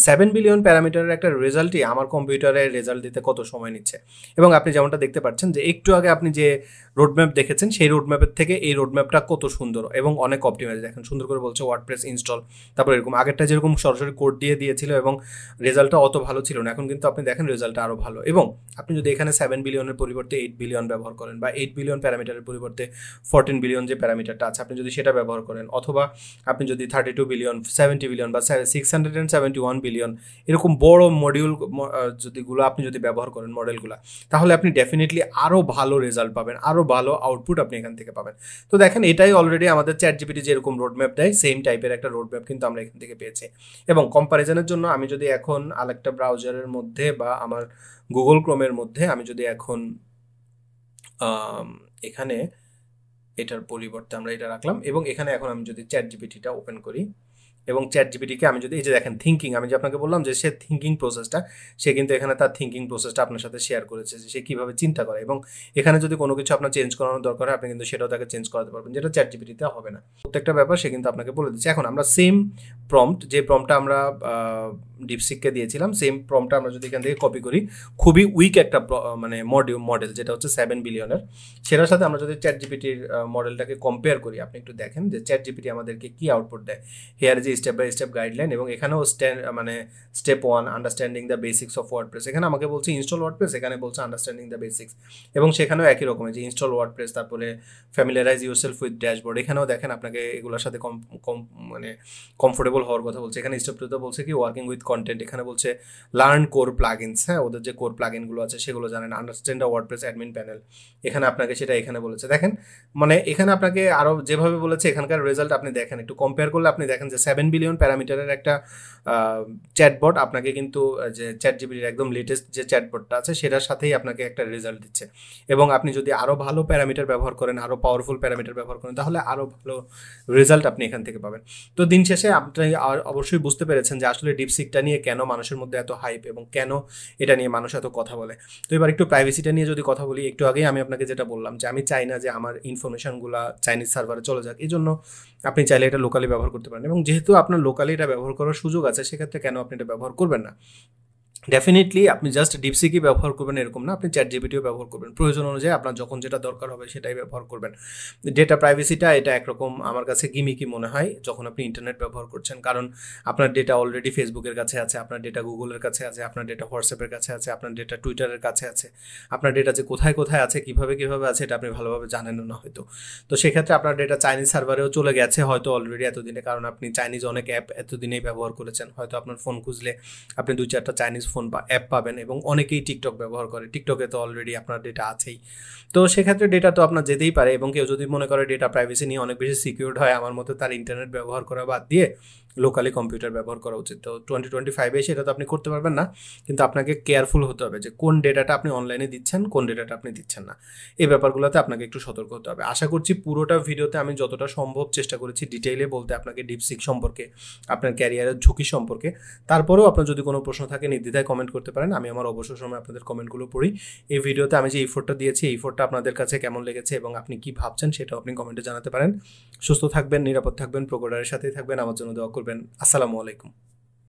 7 বিলিয়ন প্যারামিটারের একটা রেজাল্টই আমার কম্পিউটারে রেজাল্ট দিতে কত সময় নিচ্ছে। এবং আপনি যেমনটা দেখতে পাচ্ছেন যে একটু আগে আপনি যে রোডম্যাপ দেখেছেন সেই রোডম্যাপের থেকে এই রোডম্যাপটা কত সুন্দর এবং অনেক অপটিমাইজ। দেখেন সুন্দর করে বলছে ওয়ার্ডপ্রেস ইনস্টল, তারপর এরকম আগেরটা যেরকম সরাসরি কোড দিয়ে দিয়েছিল এবং রেজাল্টটা অত ভালো ছিল না, এখন কিন্তু আপনি দেখেন রেজাল্টটা আরও ভালো। এবং আপনি যদি এখানে 7 বিলিয়নের পরিবর্তে 8 বিলিয়ন ব্যবহার করেন বা 8 বিলিয়ন প্যারামিটারের পরিবর্তে 14 বিলিয়ন যে প্যারামিটারটা আছে আপনি যদি সেটা ব্যবহার করেন, অথবা আপনি যদি 32 বিলিয়ন, 70 বিলিয়ন বা 671 বিলিয়ন এরকম বড় মডিউল যদিগুলো আপনি যদি ব্যবহার করেন মডেলগুলো, তাহলে আপনি ডেফিনেটলি আরও ভালো রেজাল্ট পাবেন, আরও ভালো আউটপুট আপনি এখান থেকে পাবেন। তো দেখেন এটাই অলরেডি আমাদের চ্যাটজিপিটি যেরকম রোডম্যাপ দেয় সেম টাইপের একটা রোডম্যাপ কিন্তু আমরা এখান থেকে পেয়েছি। এবং কম্প্যারিজনের জন্য আমি যদি এখন আরেকটা ব্রাউজারের মধ্যে বা আমার গুগল ক্রোমের মধ্যে আমি যদি এখন এখানে এটার পরিবর্তে আমরা এটা রাখলাম এবং এখানে এখন আমি যদি চ্যাটজিপিটিটা ওপেন করি এবং চ্যাটজিপিটিকে আমি যদি এই যে দেখেন থিঙ্কিং, আমি যে আপনাকে বললাম যে সে থিঙ্কিং প্রসেসটা, সে কিন্তু এখানে তার থিঙ্কিং প্রসেসটা আপনার সাথে শেয়ার করেছে যে সে কীভাবে চিন্তা করে। এবং এখানে যদি কোনো কিছু আপনার চেঞ্জ করানোর দরকার হয় আপনি কিন্তু সেটাও তাকে চেঞ্জ করাতে পারবেন, যেটা চ্যাটজিপিটিতে হবে না। প্রত্যেকটা ব্যাপার সে কিন্তু আপনাকে বলে দিচ্ছে। এখন আমরা সেম প্রম্পট, যে প্রম্পটটা আমরা ডিপসিককে দিয়েছিলাম, সেম প্রম্পটটা আমরা যদি এখান থেকে কপি করি, খুবই উইক একটা মানে মডেল যেটা হচ্ছে 7 বিলিয়নের, সেটার সাথে আমরা যদি চ্যাটজিপিটির মডেলটাকে কম্পেয়ার করি, আপনি একটু দেখেন যে চ্যাটজিপিটি আমাদেরকে কি আউটপুট দেয়। হেয়ার যে স্টেপ বাই স্টেপ গাইডলাইন, এবং এখানেও মানে step 1 understanding the basics of WordPress, এখানে আমাকে বলছে ইনস্টল ওয়ার্ডপ্রেস, এখানে বলছে আন্ডারস্ট্যান্ডিং দ্য বেসিক্স। এবং সেখানেও একই রকমের যে ইনস্টল ওয়ার্ডপ্রেস, তারপরে ফ্যামিলিয়ারাইজ ইউরসেলফ উইথ ড্যাশবোর্ড, এখানেও দেখেন আপনাকে এগুলোর সাথে মানে কমফোর্টেবল হওয়ার কথা বলছে। এখানে স্টেপ 2তে বলছে কি ওয়ার্কিং উইথ কন্টেন্ট, এখানে বলছে লার্ন কোর প্লাগইনস, হ্যাঁ ওদের যে কোর প্লাগইনগুলো আছে সেগুলো জানেন, understand the WordPress admin panel, এখানে আপনাকে সেটা এখানে বলেছে। দেখেন মানে এখানে আপনাকে আরও যেভাবে বলেছে এখানকার রেজাল্ট আপনি দেখেন, একটু কম্পেয়ার করলে আপনি দেখেন যে 7 বিলিয়ন প্যারামিটারের একটা চ্যাটবট আপনাকে কিন্তু যে চ্যাটজিপিটির একদম লেটেস্ট যে চ্যাটবটটা আছে সেটার সাথেই আপনাকে একটা রেজাল্ট দিচ্ছে। এবং আপনি যদি আরও ভালো প্যারামিটার ব্যবহার করেন, আরও পাওয়ারফুল প্যারামিটার ব্যবহার করেন, তাহলে আরও ভালো রেজাল্ট আপনি এখান থেকে পাবেন। তো দিন শেষে আপনি অবশ্যই বুঝতে পেরেছেন যে আসলে ডিপসিকটা নিয়ে কেন মানুষের মধ্যে এত হাইপ এবং কেন এটা নিয়ে মানুষ এত কথা বলে। তো এবার একটু প্রাইভেসিটা নিয়ে যদি কথা বলি, একটু আগেই আমি আপনাকে যেটা বললাম যে আমি চাই না যে আমার ইনফরমেশনগুলো চাইনিজ সার্ভারে চলে যাক, এই জন্য আপনি চাইলে এটা লোকালি ব্যবহার করতে পারেন। এবং যেহেতু আপনার লোকালি এটা ব্যবহার করার সুযোগ আছে, সেক্ষেত্রে কেন আপনি এটা ব্যবহার করবেন না। ডেফিনেটলি আপনি জাস্ট ডিপসিকই ব্যবহার করবেন এরকম না, আপনি চ্যাটজিপিটিও ব্যবহার করবেন, প্রয়োজন অনুযায়ী আপনার যখন যেটা দরকার হবে সেটাই ব্যবহার করবেন। ডেটা প্রাইভেসিটা এটা একরকম আমার কাছে গিমিকি মনে হয় যখন আপনি ইন্টারনেট ব্যবহার করছেন, কারণ আপনার ডেটা অলরেডি ফেসবুকের কাছে আছে, আপনার ডেটা গুগলের কাছে আছে, আপনার ডেটা হোয়াটসঅ্যাপের কাছে আছে, আপনার ডেটা টুইটারের কাছে আছে, আপনার ডেটা যে কোথায় কোথায় আছে কীভাবে আছে এটা আপনি ভালোভাবে জানেনও না হয়তো। তো সেক্ষেত্রে আপনার ডেটা চাইনিজ সার্ভারেও চলে গেছে হয়তো অলরেডি এতদিনে, কারণ আপনি চাইনিজ অনেক অ্যাপ এতদিনেই ব্যবহার করেছেন। হয়তো আপনার ফোন খুঁজলে আপনি 2-4টা চাইনিজ ফোন বা অ্যাপ পাবেন, এবং অনেকেই টিকটক ব্যবহার করে, টিকটকে তো অলরেডি আপনার ডেটা আছেই। তো সেক্ষেত্রে ডেটা তো আপনার যেতেই পারে, এবং কেউ যদি মনে করে ডেটা প্রাইভেসি নিয়ে অনেক বেশি সিকিউরড হয় আমার মতো, তার ইন্টারনেট ব্যবহার করা বাদ দিয়ে লোকালি কম্পিউটার ব্যবহার করা উচিত। তো 2025-এ সেটা তো আপনি করতে পারবেন না, কিন্তু আপনাকে কেয়ারফুল হতে হবে যে কোন ডেটাটা আপনি অনলাইনে দিচ্ছেন, কোন ডেটাটা আপনি দিচ্ছেন না। এই ব্যাপারগুলোতে আপনাকে একটু সতর্ক হতে হবে। আশা করছি পুরোটা ভিডিওতে আমি যতটা সম্ভব চেষ্টা করেছি ডিটেইলে বলতে আপনাকে ডিপসিক সম্পর্কে, আপনার ক্যারিয়ারের ঝুঁকি সম্পর্কে। তারপরেও আপনার যদি কোনো প্রশ্ন থাকে নির্দ্বিধায় কমেন্ট করতে পারেন, আমি আমার অবসর সময় আপনাদের কমেন্টগুলো পড়ি। এই ভিডিওতে আমি যে এফোর্টটা দিয়েছি, এই এফোর্টটা আপনাদের কাছে কেমন লেগেছে এবং আপনি কি ভাবছেন সেটাও আপনি কমেন্টে জানাতে পারেন। সুস্থ থাকবেন, নিরাপদ থাকবেন, প্রোকোডারের সাথেই থাকবেন, আমার জন্য দোয়া করবেন। আসসালামু আলাইকুম।